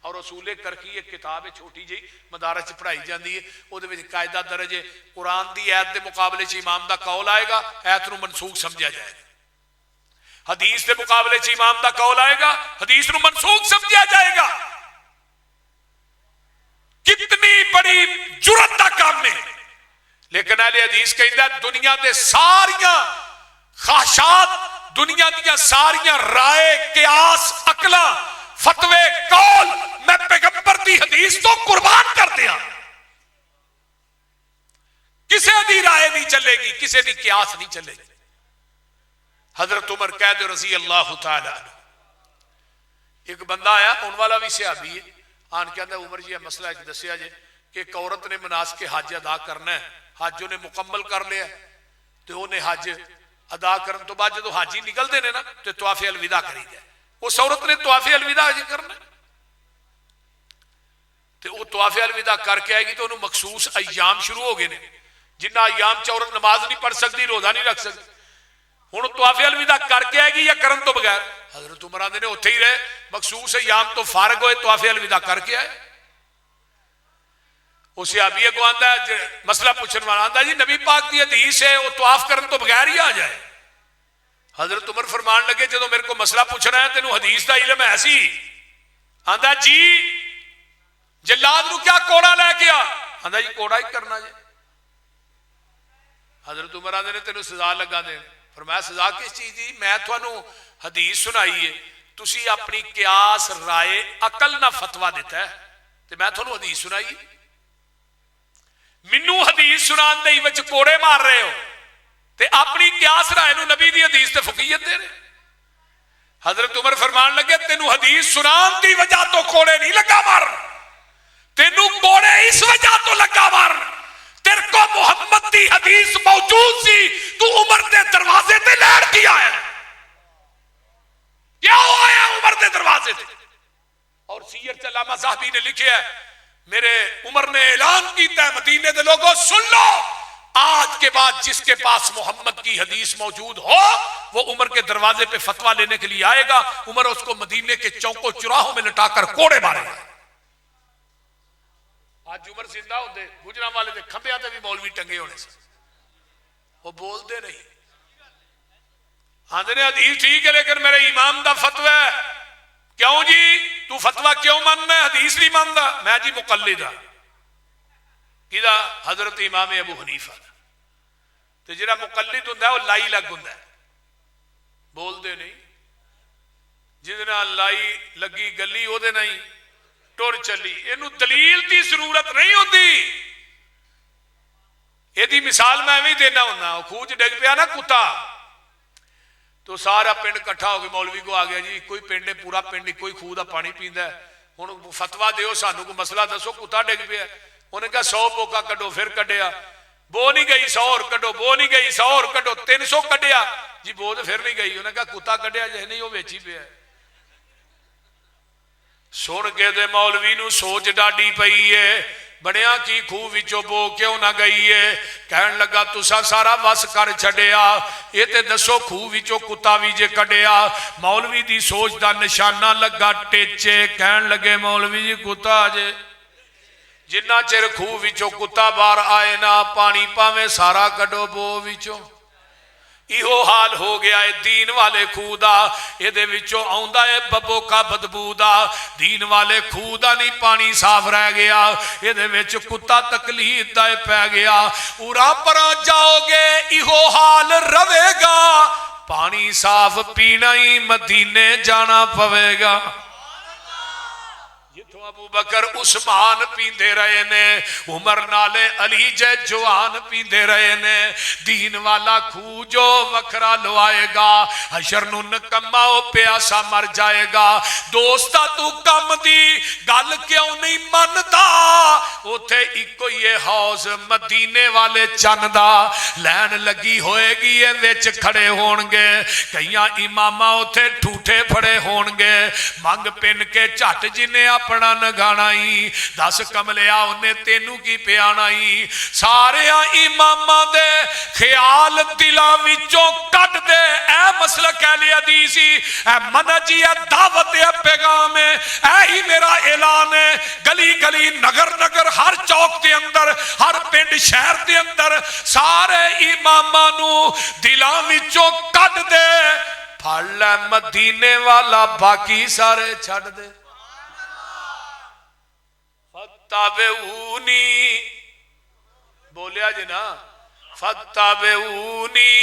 اور رسول کرکی ایک کتاب ہے چھوٹی جی مدارس پڑھائی جاندی ہے وہ دے وچ قاعدہ درج ہے قرآن دی آیت دے مقابلے چ امام دا قول آئے گا آیت نو منسوخ سمجھا جائے گا حدیث دے مقابلے چ امام دا قول آئے گا حدیث نو منسوخ سمجھا جائے گا کتنی بڑی جرات دا کام ہے لیکن اہل حدیث کہندا دنیا دے ساریاں خواہشات دنیا دیا ساریاں رائے قیاس عقلاں فتوے قول میں پیغمبر دی حدیث تو قربان کر دیا کسے دی رائے نہیں چلے گی کسے دی قیاس نہیں چلے گی حضرت عمر قید رضی اللہ تعالی عنہ ایک بندہ آیا ان والا بھی صحابی ہے آن کہتا ہے عمر جی مسئلہ ایک دسیا جے کہ ایک عورت نے مناسک حج ادا کرنا ہے حج انہیں مکمل کر لیا تو انہیں حج ادا کرن تو بعد جدو حاجی نکل دینے نا تو طواف الوداع کری جائے اس عورت نے طواف الوداع حج کرنا تو وہ طواف الوداع کر کے آئے گی تو انہوں مخصوص ایام شروع ہو گئے نے جنہ ایام چ عورت نماز نہیں پڑھ سکتی روزہ نہیں رکھ سکتی ہوں طواف الوداع کر کے آئے گی یا کرن تو بغیر حضرت عمر نے اتھے ہی رہے مخصوص ایام تو فارغ ہوئے طواف الوداع کر کے آئے اس صحابی کو آندا ہے مسئلہ پوچھنے والا آندا جی نبی پاک دی حدیث ہے وہ طواف کرن تو بغیر ہی آ جائے حضرت عمر فرمان لگے جدو میرے کو مسئلہ پوچھنا ہے تینوں حدیث دا علم ہے ایسی آندا جی جلاد نو کیا کوڑا لے کے آ آندا جی کوڑا ہی کرنا جی حضرت عمر آندے نے تینوں سزا لگا دے فرمایا سزا کس چیز دی میں تھانوں حدیث سنائی ہے تسی اپنی قیاس رائے عقل نہ فتوا دیتا ہے تے میں تھانوں حدیث سنائی منو حدیث سنان دے وچ کوڑے مار رہے ہو تے اپنی قیاس رائے نو نبی دی حدیث تے فقیہت دے رہے حضرت عمر فرمان لگے تینوں حدیث سنان دی وجہ تو کوڑے نہیں لگا مار تینوں کوڑے اس وجہ تو لگا مار تیرے کو محمد دی دی حدیث موجود سی تو عمر دے دروازے تے لیٹ کیا ہے؟ کیا ہوا ہے عمر دے دروازے تے؟ اور سیر علامہ ذہبی نے لکھے ہے میرے عمر نے اعلان کیتا ہے مدینے دے لوگوں سن لو، آج کے بعد جس کے پاس محمد کی حدیث موجود ہو وہ عمر کے دروازے پہ فتویٰ لینے کے لیے آئے گا، عمر اس کو مدینے کے چوکوں چراہوں میں لٹا کر کوڑے مارے گا۔ آج عمر زندہ ہوندے گجران والے دے کھمبے آتے بھی مولوی ٹنگے ہونے سے وہ بول دے نہیں، آندھے نے حدیث ٹھیک ہے لیکن میرے امام دا فتویٰ ہے۔ کیوں جی تو فتویٰ کیوں ماننا ہے حدیث نہیں ماندا؟ میں جی مقلد ہاں کیدا حضرت امام ابو حنیفہ دا، تو جڑا مقلد ہوندا ہے وہ لائی لگ ہوندا ہے، بول دے نہیں، جس نال لائی لگی گلی او دے نہیں ٹر چلی، اینو دلیل دی ضرورت نہیں ہوندی۔ یہ دی مثال میں بھی دینا ہونا، خوج ڈگ پیا نا کتا تو سارا پنڈ کٹھا ہو گیا، مولوی کو آ گیا جی کوئی پنڈ ہے پورا پنڈ کوئی خوہ دا پانی پیندا ہے، ہن فتویٰ دیو سانو کو مسئلہ دسو، کتا ڈگ پیا، انہوں نے کہا 100 بوکا کڈو، پھر کڈیا، بو نہیں گئی 100 اور کڈو، بو نہیں گئی 100 اور کڈو، 300 کڈیا جی بو تو پھر نہیں گئی، انہوں نے کہا کتا کڈیا جے نہیں وہ ویچی پیا۔ سن کے دے مولوی نو سوچ ڈاڈی پئی ہے بڑیاں کی خوہ وچوں بو کیوں نہ گئی ہے؟ کہن لگا تسا سارا وس کر چھڈیا، یہ تے دسو خوہ وچوں کتا بھی جے کڈیا۔ مولوی دی سوچ دا نشانہ لگا ٹیچے، کہن لگے مولوی جی کتا جے جنہ چر خوہ وچوں کتا بار آئے نا پانی پاویں سارا کڈو بو وچوں۔ ایہو حال ہو گیا ہے دین والے خوہ دا، یہ دے وچوں آؤندا ہے ببو کا بدبو دا، دین والے خوہ دا نہیں پانی صاف رہ گیا، یہ دے وچ کتا تکلیف دا پہ گیا۔ اورا پرا جاؤ گے ایہو حال روے گا، پانی صاف پینا ہی مدینے جانا پوے گا۔ جتوں ابو بکر عثمان پیندے رہے نے، عمر نالے علی جے جوان پیندے رہے نے، دین والا خوہ جو وکھرا لوائے گا حشر نو نکما او پیاسا مر جائے گا۔ دوستا تو کم دی گل کیوں نہیں مندا؟ اوتھے ایک یہ حوض مدینے والے چن دا، لین لگی ہوئے گی یہ وچ کھڑے ہون گے، کئیاں امامہ اوتھے ٹھوٹے پھڑے ہون گے، منگ پن کے چٹ جنہیں اپنا نگانا ہی، 10 کملیا انہیں تینوں کی پیانا ہی، سارے امامہ دے خیال دلاں وچوں کٹ دے، اے مسلک اہل حدیثی، اے منجی، اے دعوت، اے پیغام ہے، اے ہی میرا اعلان ہے، گلی گلی نگر نگر ہر چوک دے اندر ہر پنڈ شہر دے اندر سارے امامہ نو دلاں وچوں کٹ دے، پھڑ لے مدینے والا باقی سارے چھڑ دے۔ فتابعونی بولیا جنا، فتابعونی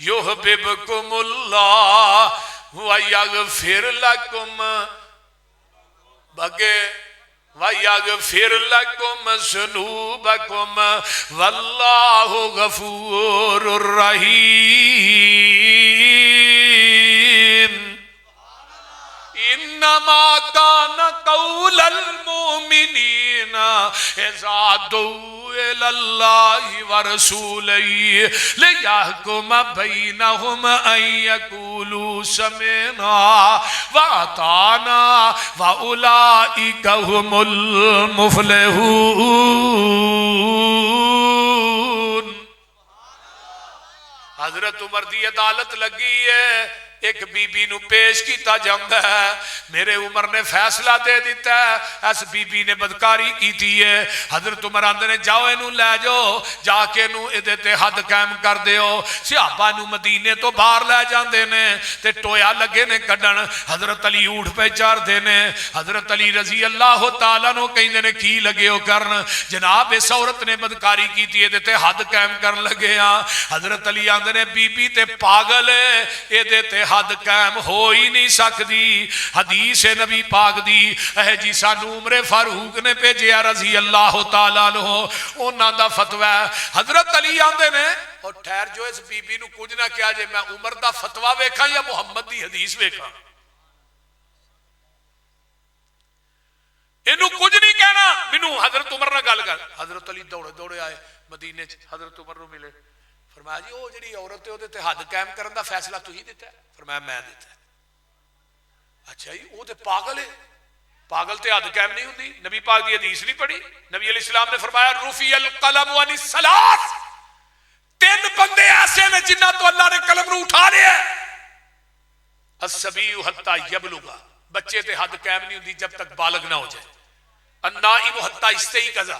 یحببکم اللہ ویغفر لکم بگے وَيَغْفِرْ لَكُمْ ذُنُوبَكُمْ وَاللَّهُ غَفُورٌ رَحِيمٌ۔ انما كان قول المؤمنين اذا دعوا الى الله ورسوله ليحكم بينهم ان يقولوا سمعنا واطعنا واولئك هم المفلحون۔ حضرت عمر دی عدالت لگی ہے، ایک بی بی نو پیش کیتا جاندہ ہے، میرے عمر نے فیصلہ دے دیتا ہے، اس بی بی نے بدکاری کیتی ہے، حضرت عمر آندے نے جاؤ انو لے جاؤ، جا کے انو ادھے حد قائم کر دیو۔ صحابہ نو مدینے تو باہر لے جاندے نے تے ٹویا لگے نے کڈن، حضرت علی اونٹ پہ چار دینے، حضرت علی رضی اللہ تعالیٰ نو کہیں دینے کی لگے ہو کرن، جناب اس عورت نے بدکاری کیتی ہے تے حد قائم کرن لگے ہاں۔ حضرت علی آندے نے بی بی تے پاگل ہے، اے تے حد قائم ہو ہی نہیں سکتی، حدیث نبی پاک دی اے جی سانو عمر فاروق نے بھیجیا رضی اللہ تعالیٰ عنہ، انہاں دا فتویٰ ہے۔ حضرت علی آندے نے اور ٹھہر جو اس بی بی نو کچھ نہ کیا جے میں عمر دا فتویٰ ویکھاں یا محمد دی حدیث ویکھاں، انہوں کچھ نہیں کہہ نا مینوں حضرت عمر نہ گل کر. حضرت علی دوڑے دوڑے آئے مدینے چ حضرت عمر نو ملے. فرمایا جی وہ جڑی عورت ہے تے حد قائم کرن دا فیصلہ تسی دیتا ہے؟ فرمایا میں دیتا ہے. اچھا جی وہ تے پاگل ہے. پاگل تے حد قائم نہیں ہوندی. نبی پاک دی حدیث نہیں پڑھی؟ نبی علیہ السلام نے فرمایا رفع القلم عن الثلاث. 3 بندے ایسے نے جنہاں تو اللہ نے قلم نو اٹھا لیا ہے. الصبی حتی یبلغ, بچے تے حد قائم نہیں ہوندی جب تک بالغ نہ ہو جائے. النائم حتی یستیقظ,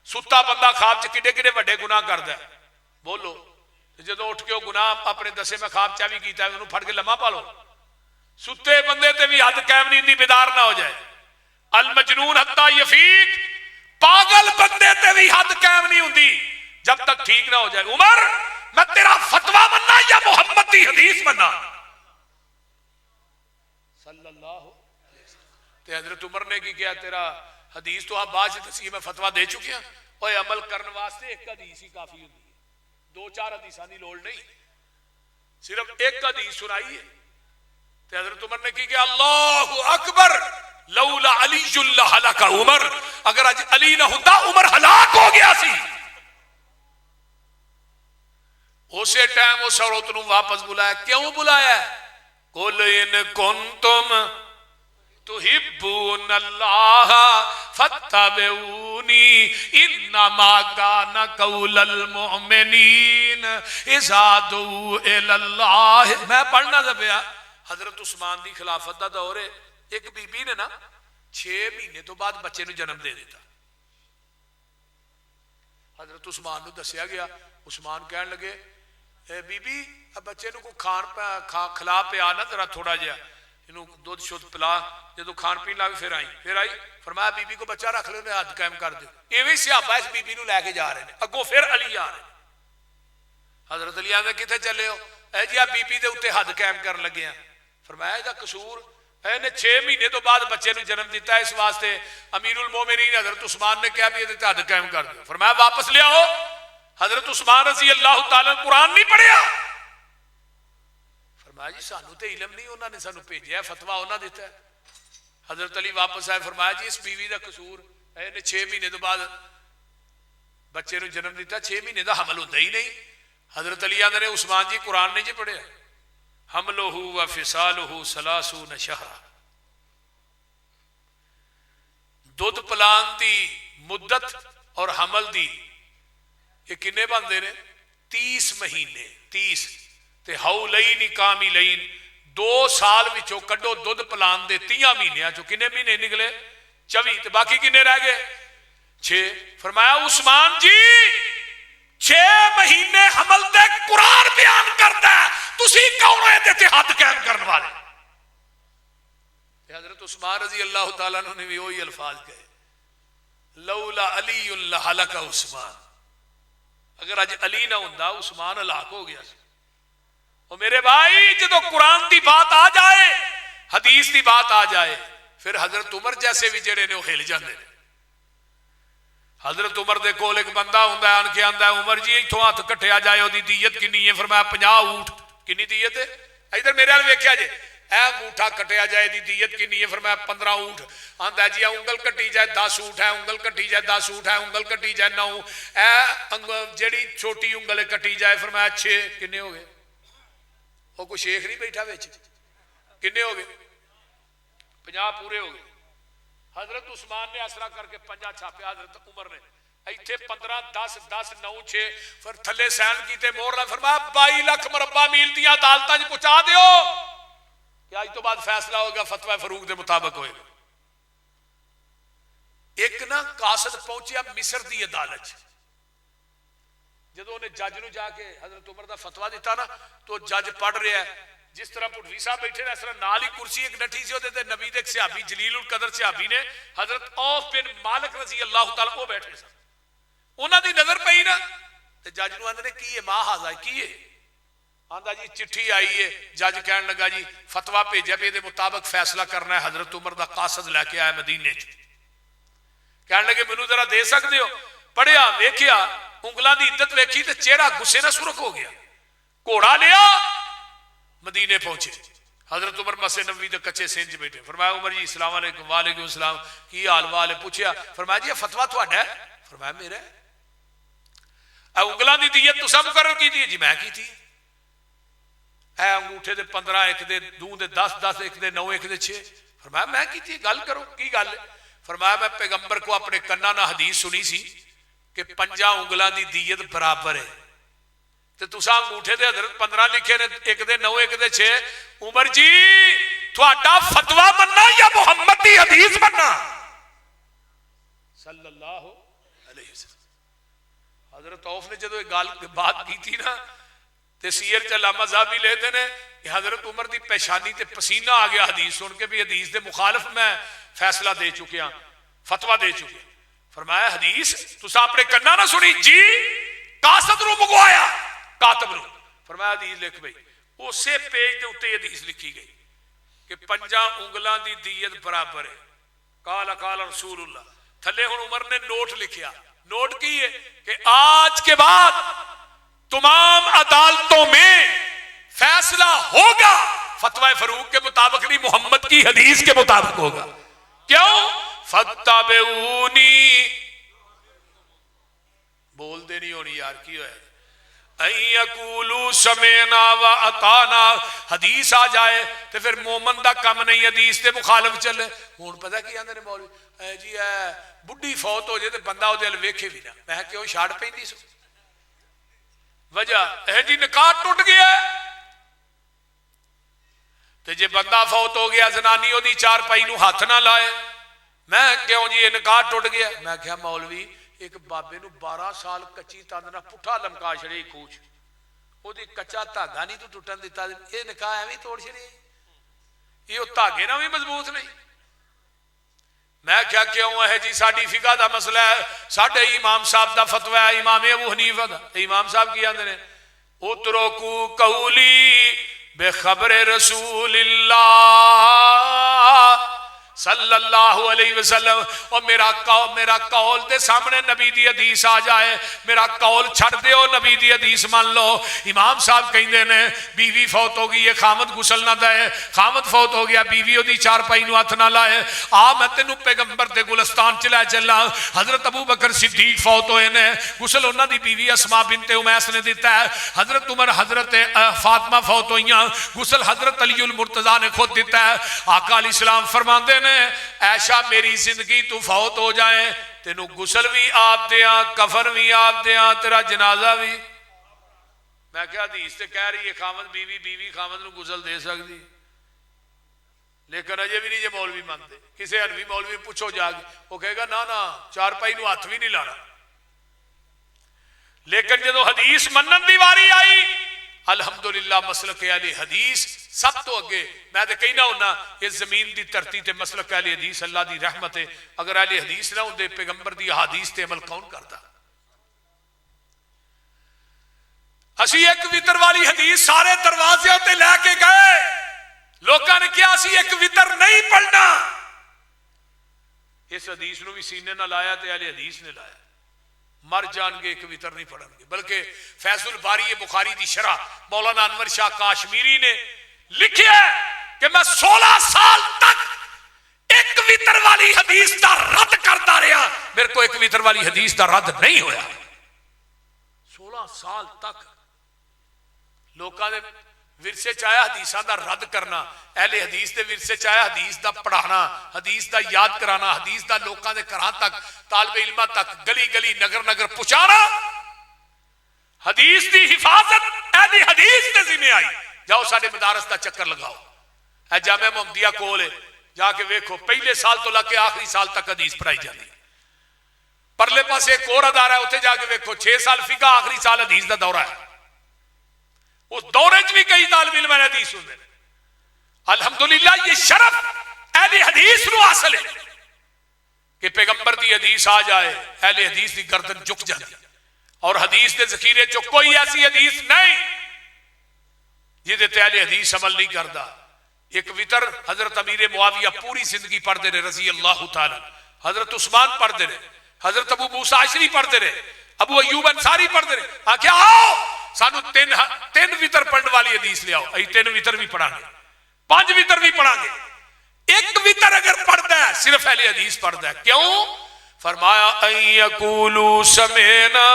ستا بندہ خواب چ کڈے کڈے وڈے گناہ کردا ہے. بولو جدو اٹھ کے وہ گناہ اپنے دسے میں خواب چا بھی کیتا ہے انہوں پھڑ کے لمحہ پا لو. ستے بندے تے بھی حد قائم نہیں ہوندی بیدار نہ ہو جائے. المجنون حتی یفیق, پاگل بندے تے بھی حد قائم نہیں ہوندی جب تک ٹھیک نہ ہو جائے. عمر میں تیرا فتویٰ مننا یا محمد کی حدیث مننا؟ صلی اللہ علیہ وسلم. تے حضرت عمر نے کی کیا؟ تیرا حدیث تو آپ بعد سے دسی, میں فتویٰ دے چکی ہوں. اوے عمل کرنے واسطے ایک حدیث ہی کافی ہوندی ہے, 2-4 حدیثاں دی لوڑ نہیں, صرف ایک حدیث سنائی ہے. تے حضرت عمر نے کی کہ اللہ اکبر لولا علی لہلک عمر, اگر اج علی نہ ہوندا عمر ہلاک ہو گیا سی. اسی ٹائم اس عورت نو واپس بلایا. کیوں بلایا؟ قل ان کنتم تحبون اللہ فاتبعونی انما کان قول المؤمنین اذا دعوا الی اللہ. میں پڑھنا تھا پیا, حضرت عثمان دی خلافت دا دور ہے. ایک بی بی نے نا 6 مہینے تو بعد بچے نو جنم دے دیتا. حضرت عثمان نو دسیا گیا. عثمان کہن لگے اے بی بی اب بچے نو کو کھلا پیا نا ذرا تھوڑا جہا, انہوں دودھ شدھ پلا. جدو کھان پین لا پھر آئی. فرمایا بی بی کو بچہ رکھ لو, انہیں حد قائم کر دو. ایویں صحابہ اس بی بی نو لے کے جا رہے ہیں. اگوں پھر علی آ رہے ہیں. حضرت علی آدھے کتنے چلے ہو؟ اے جی آپ بی بی دے اوتے حد قائم کر لگے ہیں. فرمایا دا قصور اے نے 6 مہینے تو بعد بچے نو جنم دیتا ہے, اس واسطے امیر المومنین حضرت عثمان نے کیا بھی یہ حد قائم کر دیا. فرمایا واپس لے آؤ. حضرت عثمان رضی اللہ تعالیٰ قرآن نہیں پڑھیا. فرمایا جی سانو تے علم نہیں, انہوں نے سانو بھیجا ہے, فتویٰ انہوں نے دیتا ہے. حضرت علی واپس آئے. فرمایا جی اس بیوی دا قصور اے نے 6 مہینے تو بعد بچے نو جنم دیتا, 6 مہینے دا حمل ہوتا ہی نہیں. حضرت علی آدھے نے عثمان جی قرآن نہیں جی پڑھیا. حملہ و فصالہ 30 شہرا, دودھ پلان دی مدت اور حمل دی یہ کنے بندے نے 30 مہینے. 30 تے حولین کاملین, 2 سال وچوں کڈو دودھ پلان دے 30 مہینیاں چوں کنے مہینے نکلے؟ 24. تے باقی کنے رہ گئے؟ 6. فرمایا عثمان جی 6 مہینے حمل دے قرآن بیان کرتا ہے, تسی کون ہوئے تے حد قائم کرنے والے؟ حضرت عثمان رضی اللہ تعالیٰ نے بھی وہی الفاظ کہے, لولا علی لہلک عثمان. اگر اج علی نہ ہوندا عثمان ہلاک ہو گیا سی. اور میرے بھائی جدو قرآن دی بات آ جائے, حدیث دی بات آ جائے, پھر حضرت عمر جیسے بھی جڑے نے وہ ہل جاندے نے. حضرت عمر دے کول ایک بندہ ہوندا ہے, آن کے آندا ہے عمر جی ایتھوں ہاتھ کٹیا جائے اودی دیت کنی ہے؟ فرمایا 50 اونٹ. کنی دیت ہے؟ ادھر میرے ول ویکھیا جے, اے انگوٹھا کٹیا جائے دی دیت کنی ہے؟ فرمایا 15 اونٹ. آندا جی انگل کٹی جائے 10 اونٹ ہے, انگل کٹی جائے 10 اونٹ ہے, انگل کٹی جائے 9. اے جڑی چھوٹی انگل کٹی جائے فرمایا 6. کنے ہو گئے؟ وہ کوئی شیخ نہیں بیٹھا وچ, کنے ہو گئے؟ 50 پورے ہو گئے. حضرت عثمان نے اسرا کر کے 50 چھاپے. حضرت عمر نے ایتھے 15 10 10 9 6 پھر تھلے سین کیتے مور لا. فرمایا 22 لاکھ مربع میل دیاں عدالتاں وچ پہنچا دیو کہ اج تو بعد فیصلہ ہوگا فتوی فاروق دے مطابق ہوئے گا. ایک نا قاصد پہنچیا مصر دی عدالت, جدو انہیں جج نو جا کے حضرت عمر دا فتویٰ دیتا نا تو جج پڑھ رہا ہے, جس طرح پٹھوی صاحب بیٹھے نا اس طرح نال ہی کرسی ایک ڈٹھی سی ہوتے نبی دے ایک صحابی جلیل القدر صحابی نے حضرت عوف بن مالک رضی اللہ تعالیٰ وہ بیٹھے سن. انہاں دی نظر پئی نا تے جج نو آندے نے کی ہے ما ہاذا کی ہے؟ آندا جی چٹھی آئی ہے. جج کہن لگا جی فتویٰ بھیجا بھی دے مطابق فیصلہ کرنا ہے. حضرت عمر دا قاصد لے کے آیا مدینے چ. کہن لگے مینوں ذرا دے سکدے ہو؟ پڑھیا ویکھیا انگلاں دی عدت ویکھی تے چہرہ غصے نہ سرخ ہو گیا. گھوڑا لیا مدینے پہنچے. حضرت عمر مسجد نبوی دے کچے سینج بیٹھے، فرمایا عمر جی السلام علیکم، وعلیکم السلام، کی حال وال ہے؟ پوچھیا، فرمایا جی فتویٰ تہاڈا ہے؟ فرمایا میرا ہے۔ انگلاں دی دیت تساں مقرر کی دی؟ جی میں کی تھی۔ اے انگوٹھے دے 15، ایک دے 2 دے 10 10، ایک دے 9، ایک دے 6۔ فرمایا میں کی تھی، گل کرو کی گل ہے؟ فرمایا میں پیغمبر کو اپنے کناں نہ حدیث سنی سی کہ 5 انگلاں دی دیت برابر ہے، تے تساں انگوٹھے دے حضرت 15 لکھے نے، ایک دے 9 ایک دے 6۔ عمر جی تہاڈا فتویٰ مننا یا محمد دی حدیث مننا؟ صلی اللہ علیہ وسلم۔ حضرت عوف نے جدو یہ بات کی تھی نا تے سیر چ علامہ صاحب لکھتے ہیں کہ حضرت عمر دی پیشانی تے پسینہ آ گیا حدیث سن کے، بھی حدیث دے مخالف میں فیصلہ دے چکے ہاں، فتویٰ دے چکے۔ فرمایا حدیث تسا اپنے کنا نہ سنی؟ جی کاسد رو منگوایا، کاتب رو۔ فرمایا حدیث لکھ بھئی، اسے پیج دے اتے حدیث لکھی گئی کہ 5 انگلاں دی دیت برابر ہے، قال قال رسول اللہ۔ تھلے ہن عمر نے نوٹ لکھیا، نوٹ کی ہے کہ آج کے بعد تمام عدالتوں میں فیصلہ ہوگا فتوی فاروق کے مطابق نہیں، محمد کی حدیث کے مطابق ہوگا۔ کیوں؟ فَاتَّبِعُونِي، بول دے نہیں ہونی یار کی ہوئے، اَن يَقُولُوا سَمِعْنَا وَأَطَعْنَا، حدیث آ جائے تو پھر مومن دا کم نہیں حدیث دے مخالف چلے۔ ہون پتہ کی آندے نے مولوی، اے جی اے بڈھی فوت ہو جائے تو بندہ او دے ال ویکھے بھی نہ، میں کیوں چھاڑ پیندی سو؟ وجہ اے جی نکاح ٹوٹ گیا ہے، تے جے بندہ فوت ہو گیا زنانی او دی 4 پائی نو ہاتھ نہ لائے، میں کیوں جی یہ نکاح ٹوٹ گیا؟ میں کہا مولوی ایک بابے نو 12 سال کچی تاندنا پٹھا لمکا چھڑے کھوچ، او دی کچا دھاگا نہیں تو ٹوٹن دیتا، یہ نکاح ایویں توڑ چھڑے، یہ دھاگے نہ بھی مضبوط نہیں۔ میں کیا کیوں ہے جی ساڈی فقہ دا مسئلہ ہے، ساڈے امام صاحب دا فتوی ہے، امام ابو حنیفہ دا۔ امام صاحب کی آندے نے اترکو قولی بخبر رسول اللہ صلی اللہ علیہ وسلم، اور میرا قول دے سامنے نبی دی حدیث آ جائے، میرا قول چھڑ دیو، نبی دی حدیث مان لو۔ امام صاحب کہندے نے بیوی فوت ہو گئی ہے، خامد غسل نہ دے، خامد فوت ہو گیا بیوی دی 4 پائی نو ہاتھ نہ لائے، آ میں تینوں پیغمبر دے گلستان چ لے چلا۔ حضرت ابو بکر صدیق فوت ہوئے نے، غسل انہاں دی بیوی اسماء بنت امیس نے دیتا ہے۔ حضرت عمر حضرت فاطمہ فوت ہوئیاں، غسل حضرت علی المرتضیٰ نے خود دیتا ہے۔ آقا علیہ السلام فرماندے نے ایشا میری زندگی تو فوت ہو جائے تینوں غسل بھی آپ دیاں، کفن بھی آپ دیاں، تیرا جنازہ بھی۔ میں کیا حدیث تے کہہ رہی ہے خامد بیوی خامد نو غسل دے سکتی، لیکن اجے بھی نہیں جے مولوی مانتے۔ کسے حنفی مولوی پوچھو جا کے، وہ کہے گا نا 4 پائی نو ہاتھ بھی نہیں لانا۔ لیکن جدو حدیث منن دی واری آئی، الحمدللہ مسلک اہل حدیث سب تو اگے۔ میں تے کہنا ہونا اس زمین دی دھرتی تے مسلک اہل حدیث اللہ دی رحمت ہے، اگر اہل حدیث نہ ہوندے پیغمبر دی احادیث تے عمل کون کردا؟ اسی ایک وتر والی حدیث سارے دروازے تے لے کے گئے، لوکاں نے کیا اسی ایک وتر نہیں پڑھنا، اس حدیث نو بھی سینے نہ لایا تے اہل حدیث نے لایا، مر جان گے ایک وتر نہیں پڑھن گے۔ بلکہ فیض الباری بخاری دی شرح مولانا انور شاہ کاشمیری نے لکھی ہے کہ میں 16 سال تک ایک وتر والی حدیث دا رد کرتا رہا، میرے کو ایک وتر والی حدیث دا رد نہیں ہویا۔ 16 سال تک لوکاں دے ورثے چاہیا حدیثاں دا رد کرنا، اہل حدیث دے ورثے چاہیا حدیث دا پڑھانا، حدیث دا یاد کرانا، حدیث دا لوکاں دے گھراں تک، طالب علماں تک، گلی گلی نگر نگر پہنچانا۔ حدیث دی حفاظت اہل حدیث دے ذمہ آئی۔ جاؤ ساڈے مدارس دا چکر لگاؤ، اے جامعہ محمدیہ کول ہے، جا کے ویکھو پہلے سال تو لگ کے آخری سال تک حدیث پڑھائی جاتی۔ پرلے پاسے ایک اور ادارہ ہے، اتنے جا کے ویکھو 6 سال فقہ، آخری سال حدیث دا دورہ ہے۔ اس دورے چ بھی کئی طالب علم حدیث ہوندے نے۔ الحمدللہ یہ شرف اہل حدیث نو حاصل ہے کہ پیغمبر دی حدیث آ جائے اہل حدیث دی گردن جھک جاتی، اور حدیث دے ذخیرے چ کوئی ایسی حدیث نہیں جہدے تے اہل حدیث عمل نہیں کردا۔ ایک وتر حضرت امیر معاویہ پوری زندگی پڑھتے رہے رضی اللہ تعالی، حضرت عثمان پڑھتے رہے، حضرت ابو موسیٰ اشعری پڑھتے رہے، ابو ایوب انصاری پڑھتے رہے۔ آخیا آؤ سانو 3 وتر پڑھنے والی حدیث لے آؤ، ای 3 وتر بھی پڑھا گے۔ 5 وتر بھی پڑھا گے. ایک وتر اگر پڑھتا ہے صرف اہل حدیث پڑھتا ہے. کیوں؟ فرمایا ان یقولوا سمعنا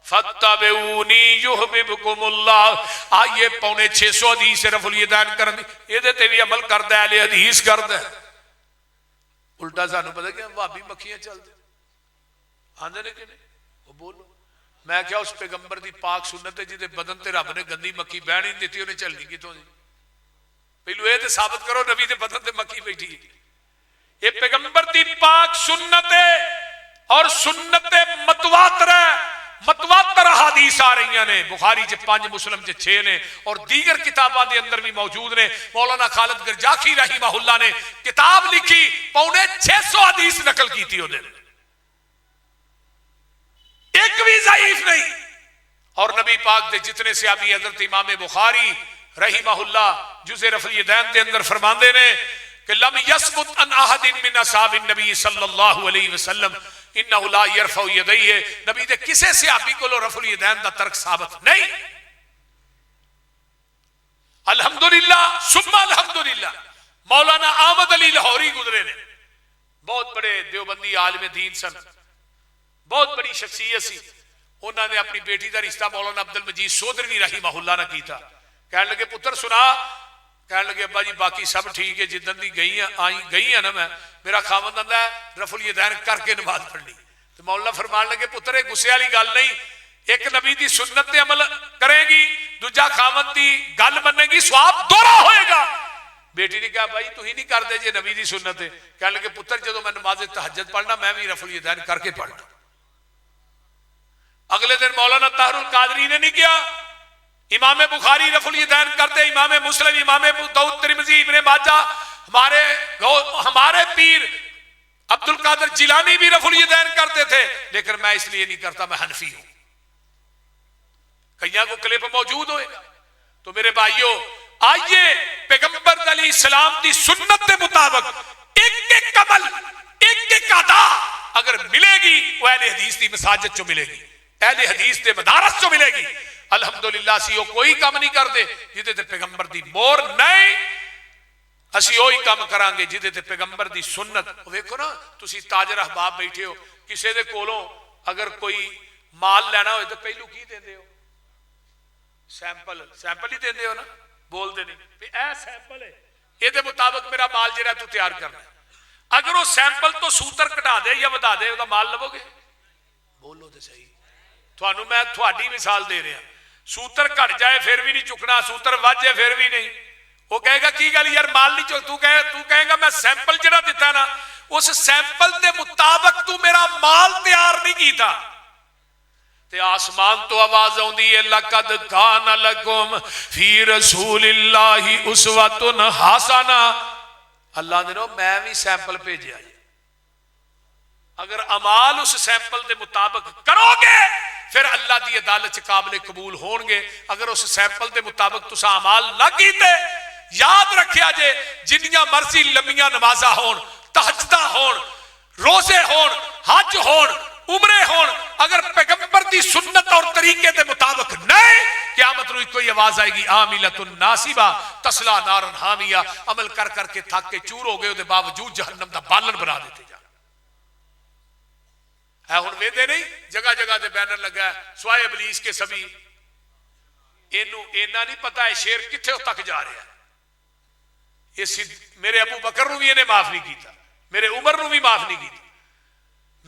فاتبعونی یحببکم اللہ. آئیے 650 حدیث رفع الیدین کرن یہ تے بھی عمل کردا ہے اہل حدیث کردا ہے. الٹا سانو پتہ کہ بھابی مکھیاں چلدے آندے نے کہ نہیں وہ بولو. میں کیا اس پیغمبر دی پاک سنت ہے جدے بدن تے رب نے گندی مکھی بہن ہی نہیں دیتی انہیں چلنی کتوں دی. پہلو یہ تے ثابت کرو نبی دے بدن تے مکھی بیٹھی ہے. یہ پیغمبر دی پاک سنت ہے اور سنت متواتر ہے. متواتر حدیث آ رہی نے بخاری چ 5 مسلم چ 6 نے اور دیگر کتاباں دے اندر بھی موجود نے. مولانا خالد گرجاخی رحمہ اللہ نے کتاب لکھی 650 حدیث نقل کی تھی انہوں نے ایک بھی ضعیف نہیں. اور نبی پاک دے جتنے صحابی حضرت امام بخاری رحمہ اللہ جزء رفع الیدین دے اندر فرماندے نے کہ لم یثبت ان احد من اصحاب النبی صلی اللہ علیہ وسلم انہ لا یرفع یدیہ. نبی دے کسے صحابی کو رفع الیدین دا ترک ثابت نہیں. الحمدللہ ثم الحمدللہ مولانا احمد علی لاہوری گزرے نے بہت بڑے دیوبندی عالم دین سن بہت بڑی شخصیت سی. انہوں نے اپنی بیٹی کا رشتہ مولانا عبد المجید سودروی رحمہ اللہ نے کیتا. کہنے لگے پتر سنا. کہنے لگے ابا جی باقی سب ٹھیک ہے جدن دی گئی ہیں نا میں میرا خاوند آندا ہے رفع الیدین کر کے نماز پڑھنی. تو مولانا فرمان لگے پتر یہ غصے والی گل نہیں. ایک نبی دی سنت تے عمل کرے گی دوجا خاوند دی گل منے گی ثواب دوہرا ہوئے گا. بیٹی نے کہا بھائی تو ہی نہیں کر دے جے نبی دی سنت ہے. کہنے لگے پتر جدو میں نماز تہجد پڑھنا میں بھی رفع الیدین کر کے پڑھنا. اگلے دن مولانا طاہر القادری نے نہیں کیا. امام بخاری رفع الیدین کرتے امام مسلم امام ابو داؤد ترمذی ابن ماجہ ہمارے پیر عبد القادر جیلانی بھی رفع الیدین کرتے تھے لیکن میں اس لیے نہیں کرتا میں حنفی ہوں. کئیاں کو کلپ موجود ہوئے گا. تو میرے بھائیوں آئیے پیغمبر علیہ السلام دی سنت کے مطابق ایک ایک عمل ایک ایک ادا اگر ملے گی وہ اہل حدیث دی مساجد چو ملے گی اہل حدیث دے مدارس چو ملے گی. الحمدللہ سی وہ کوئی کام نہیں کر دے جدے تے پیغمبر دی مور نہیں. اسی وہی کام کران گے جدے تے پیغمبر دی سنت. ویکھو نا تسی تاجر احباب بیٹھے ہو کسے دے کولوں اگر کوئی مال لینا ہوئے تو پہلو کی دیندے ہو سیمپل ہی دیندے ہو نا. بول دے نہیں اے سیمپل ہے یہ دے مطابق میرا مال جڑا تو تیار کرنا ہے. اگر وہ سیمپل تو سوتر کٹا دے یا بتا دے وہ مال لو گے. بولو تے صحیح. تھانوں میں تھوڑی مثال دے رہا. سوتر کٹ جائے پھر بھی نہیں چکنا سوتر وج جائے پھر بھی نہیں. وہ کہے گا کی گل یار مال نہیں چک. تو کہے گا میں سیمپل جڑا دیتا نا اس سیمپل دے مطابق تو میرا مال تیار نہیں کیتا. تے آسمان تو آواز آندی ہے لقد کان لکم فی رسول اللہ اسوۃ حسنہ. اللہ نے نو میں بھی سیمپل بھیجیا. اگر اعمال اس سیمپل دے مطابق کرو گے پھر اللہ دی عدالت قابل قبول ہون گے. اگر اس سیمپل دے مطابق تسا اعمال نہ کیتے یاد رکھیا جے جنیاں مرضی لمبیاں نمازاں ہون تہجداں ہون روزے ہون حج ہون عمرے ہون اگر پیغمبر دی سنت اور طریقے دے مطابق نہیں قیامت روز کوئی آواز آئے گی عاملۃ ناصبہ تصلی نارا حامیہ. عمل کر کر کے تھک کے چور ہو گئے دے باوجود جہنم دا بالن بنا دیتے جا. ہے ہن ویندے نہیں جگہ جگہ تے بینر لگا ہے سوائے ابلیس کے سبھی. اینو اینا نہیں پتا ہے شیر کتھے تک جا رہا ہے. یہ میرے ابو بکر نو بھی انہیں معاف نہیں کیتا میرے عمر نو بھی معاف نہیں کیتا.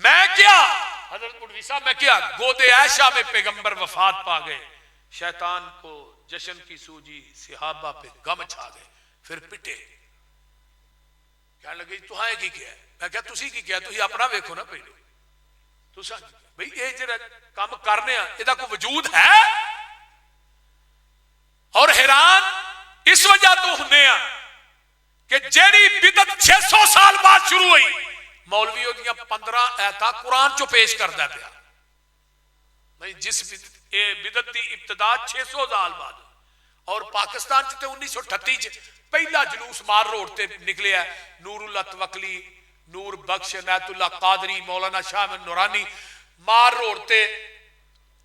میں کیا حضرت مولوی صاحب میں کیا گودے عائشہ میں پیغمبر وفات پا گئے شیطان کو جشن کی سوجی صحابہ پہ غم چھا گئے پھر پٹے. کہنے لگے تو ہاں کی کیا ہے. میں کہا تسی کی کیا تسی اپنا ویکھو نا پہلے تسا بھئی یہ جڑا کام کرنے ہیں یہ کوئی وجود ہے. اور حیران اس وجہ تو ہونے ہیں کہ جیڑی بدعت 600 سال بعد شروع ہوئی مولوی دیاں 15 ایتاں قرآن چو پیش کردا پیا. جس بدعت دی ابتدا 600 سال بعد اور پاکستان چ تے 1938 چ پہلا جلوس مار روڈ تے نکلیا ہے. نور اللہ توکلی نور بخش عنایت اللہ قادری مولانا شاہ من نورانی مار روڈ تے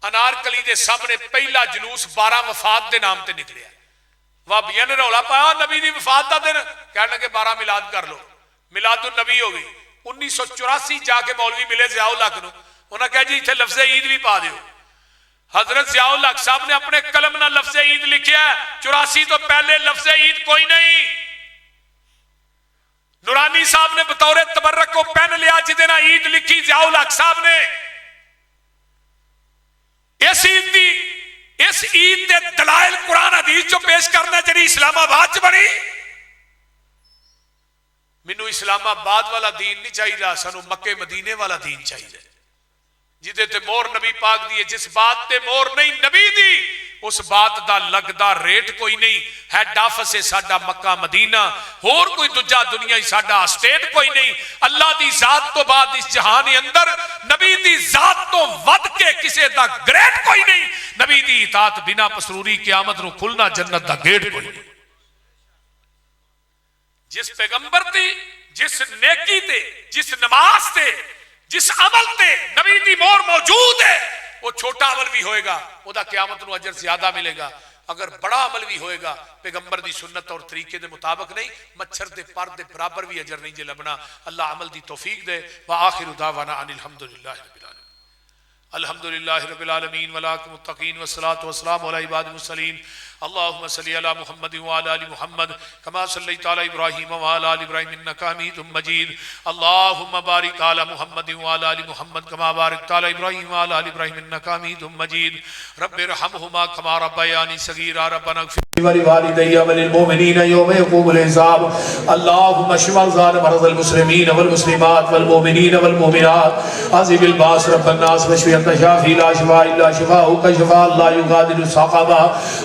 انارکلی دے سامنے پہلا جلوس 12 وفات دے نام تے نکلیا. وہابیاں نے رولا پایا نبی دی وفات دا دن، کہنے لگے 12 میلاد کر لو، میلاد النبی ہو گئی۔ 1984 جا کے مولوی ملے ضیاء الحق نو، انہوں نے کہا جی اتنے لفظ عید بھی پا دیو۔ حضرت ضیاء الحق صاحب نے اپنے قلم نہ لفظ عید لکھیا ہے، 84 تو پہلے لفظ عید کوئی نہیں۔ نورانی صاحب نے بطور تبرک کو پین لیا جدنا عید لکھی ضیاء الحق صاحب نے۔ اس عید دے دلائل قرآن حدیث جو پیش کرنا جڑی اسلام آباد چ بنی۔ مینوں اسلام آباد والا دین نہیں چاہیے، سانو مکے مدینے والا دین چاہیے جدے تے مور نبی پاک دی ہے۔ جس بات تے مور نہیں نبی دی اس بات دا لگدا ریٹ کوئی نہیں۔ ہیڈ آفس ہے ساڈا مکہ مدینہ، اور کوئی دوجا دنیا ہی ساڈا اسٹیٹ کوئی نہیں۔ اللہ دی ذات تو بعد اس جہان اندر نبی دی ذات تو ود کے کسے دا گریٹ کوئی نہیں۔ نبی دی اطاعت بنا پسروری قیامت نو کھلنا جنت دا گیٹ کوئی نہیں۔ جس پیغمبر تے، جس نیکی تے، جس نماز تے، جس عمل تے نبی دی مور موجود ہے، وہ چھوٹا عمل بھی ہوئے گا وہ دا قیامت نو اجر زیادہ ملے گا۔ اگر بڑا عمل بھی ہوئے گا پیغمبر دی سنت اور طریقے دے مطابق نہیں، مچھر دے پر دے برابر بھی اجر نہیں جے لبنا۔ اللہ عمل دی توفیق دے۔ وآخر دعوانا ان الحمدللہ رب العالمین۔ الحمدللہ رب العالمین والعاقبۃ للمتقین والصلاة والسلام علی عباد المرسلین۔ اللهم صل على محمد وعلى ال محمد كما صليت على ابراهيم وعلى ال ابراهيم انك حميد مجيد. اللهم بارك على محمد وعلى ال محمد كما باركت على ابراهيم وعلى ال ابراهيم انك حميد مجيد. رب ارحمهما كما ربياني صغيرا. ربنا اغفر ولوالدي وللمؤمنين يوم يقوم الحساب. اللهم اشف مرضى المسلمين والمسلمات والمؤمنين والمؤمنات. عذب الباس رب الناس واشف انت شافي لا شفاء الا شفاؤك شفاء لا يغادر سقما.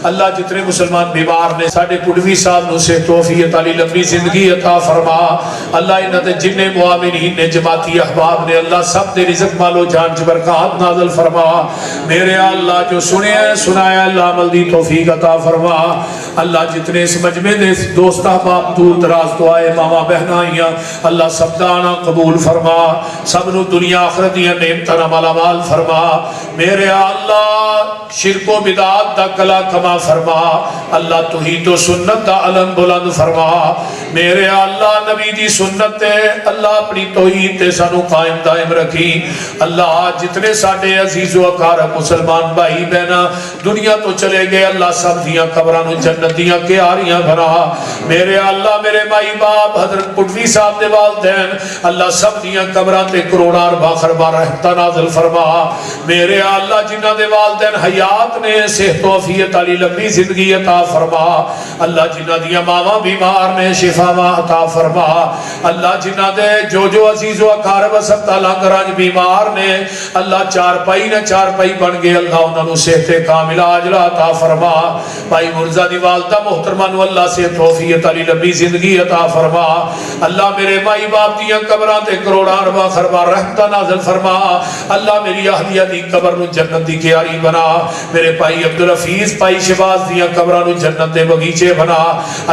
اللہ جتنے مسلمان بیمار نے ساڑھے پڑوی صاحب نو سے توفیت علی لمبی زندگی عطا فرما. اللہ انہاں دے جننے معاملین نے جماعتی احباب نے اللہ سب دے رزق مال و جان چ برکات نازل فرما. میرے اللہ جو سنیا سنایا اللہ عمل دی توفیق عطا فرما. اللہ جتنے اس مجمع دے دوست احباب دور دراز تو آئے ماما بہنائیاں اللہ سب دانا قبول فرما. سب نو دنیا آخرت دیا نعمتاں مالا مال فرما. میرے اللہ شرک و بدعات دا کلا کما فرما. اللہ توحید و سنت دا علم بلند فرما. میرے اللہ نبی دی سنت تے اللہ اپنی توحید تے سانو قائم دائم رکھی. اللہ جتنے ساڈے عزیز و اقارب مسلمان بھائی بہنا دنیا تو چلے گئے اللہ سب دیاں قبرانو جنت دیاں کیاریاں بنا. میرے اللہ میرے مائی باپ حضرت پٹوی صاحب دے والدین اللہ سب دیاں قبران تے کروڑا اربا خربا رحمتہ نازل فرما. میرے اللہ جنہ دے والدین حیات نے صحت و عافیت علی لمبی زندگی عطا فرما. اللہ جنہ دیاں ماما بیمار نے شفا عطا فرما. اللہ جنہ دے جو عزیز و اقارب سب لنگراج بیمار نے اللہ چار پائی نے چار پائی بن گئے اللہ انہوں نے صحت کاملہ عاجلہ عطا فرما. بھائی مرزا دی والدہ محترمہ نو اللہ سے توفیت علی لمبی زندگی عطا فرما. اللہ میرے مائی باپ دیاں قبران تے کروڑا اربا خربا رحمتہ نازل فرما. اللہ میری اہلیہ دی قبر نو جنت دی کیاری بنا. میرے بھائی عبدالحفیظ بھائی شباز دیاں قبرانو جنت دے بغیچے بنا.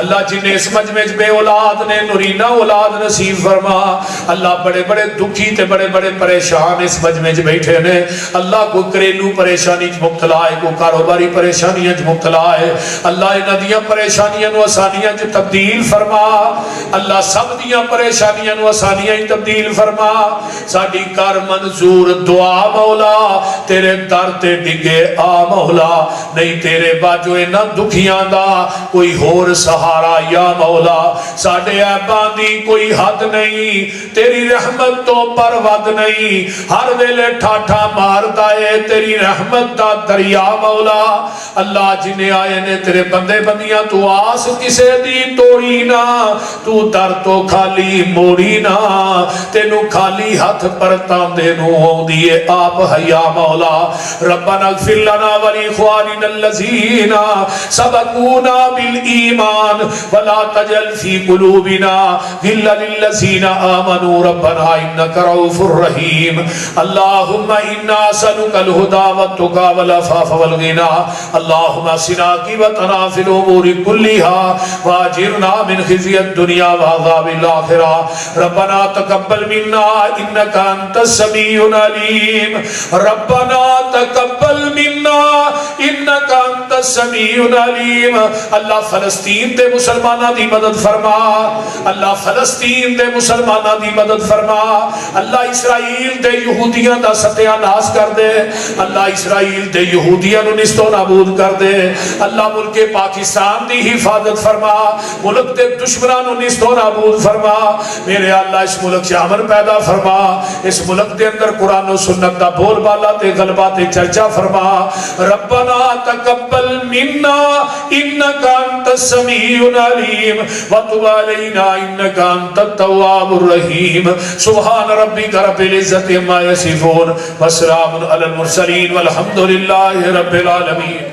اللہ جنہیں اس مجمع بے اولاد نے نورینہ اولاد نصیب فرما. اللہ بڑے بڑے دکھی تے بڑے بڑے پریشان اس مجمع بیٹھے نے. اللہ کو گھریلو پریشانی مبتلا ہے, کو کاروباری پریشانیاں مبتلا ہے. اللہ انہاں دیاں پریشانیاں نو آسانیاں تبدیل فرما. اللہ سب دیاں پریشانیاں نو آسانیاں تبدیل فرما. ساڈی کر منظور دعا مولا تیرے در تے ڈگے آ مولا. نہیں تیرے باجو انہاں دکھیاں دا کوئی ہور سہارا یا مولا. ساڈے عیباں دی کوئی حد نہیں, تیری رحمت تو پر ود نہیں. ہر ویلے ٹھاٹھا ماردا ہے تیری رحمت دا دریا مولا. اللہ جنہیں آئے نے تیرے بندے بندیاں تو آس کسے دی توڑی نا, تو در تو خالی موڑی نا. تینو خالی ہاتھ پرتاں دے نو ہوندی ہے آپ حیا مولا. ربنا اغفر لنا ولاخواننا الذین سبقونا بالایمان ولا تجعل في قلوبنا غلا للذین آمنوا ربنا انك رؤوف رحیم. اللهم انا نسألك الهدى والتقى والعفاف والغنى. اللهم اصلح عاقبتنا في الامور كلها واجرنا من خزي الدنيا وعذاب الاخرة. ربنا تقبل منا انك انت السميع العليم. ربنا تقبل منا انك انت السمیع العلیم. اللہ فلسطین دے مسلمانہ دی مدد فرما. اللہ فلسطین دے مسلمانہ دی مدد فرما. اللہ اسرائیل دے یہودیاں دا ستیہ ناس کر دے. اللہ اسرائیل دے یہودیاں نو نستو نابود کر دے. اللہ ملک پاکستان دی حفاظت فرما. ملک دے دشمنانو نستو نابود فرما. میرے اللہ اس ملک سے امن پیدا فرما. اس ملک دے اندر قرآن و سنت دا بول بالا تے غلبہ تے چرچا فرما. ربنا تقبل منا انکا انت السمیع العلیم وتب علینا انکا انت التواب الرحیم. سبحان ربک رب العزت عما یصفون وسلام علی المرسلین والحمد للہ رب العالمین.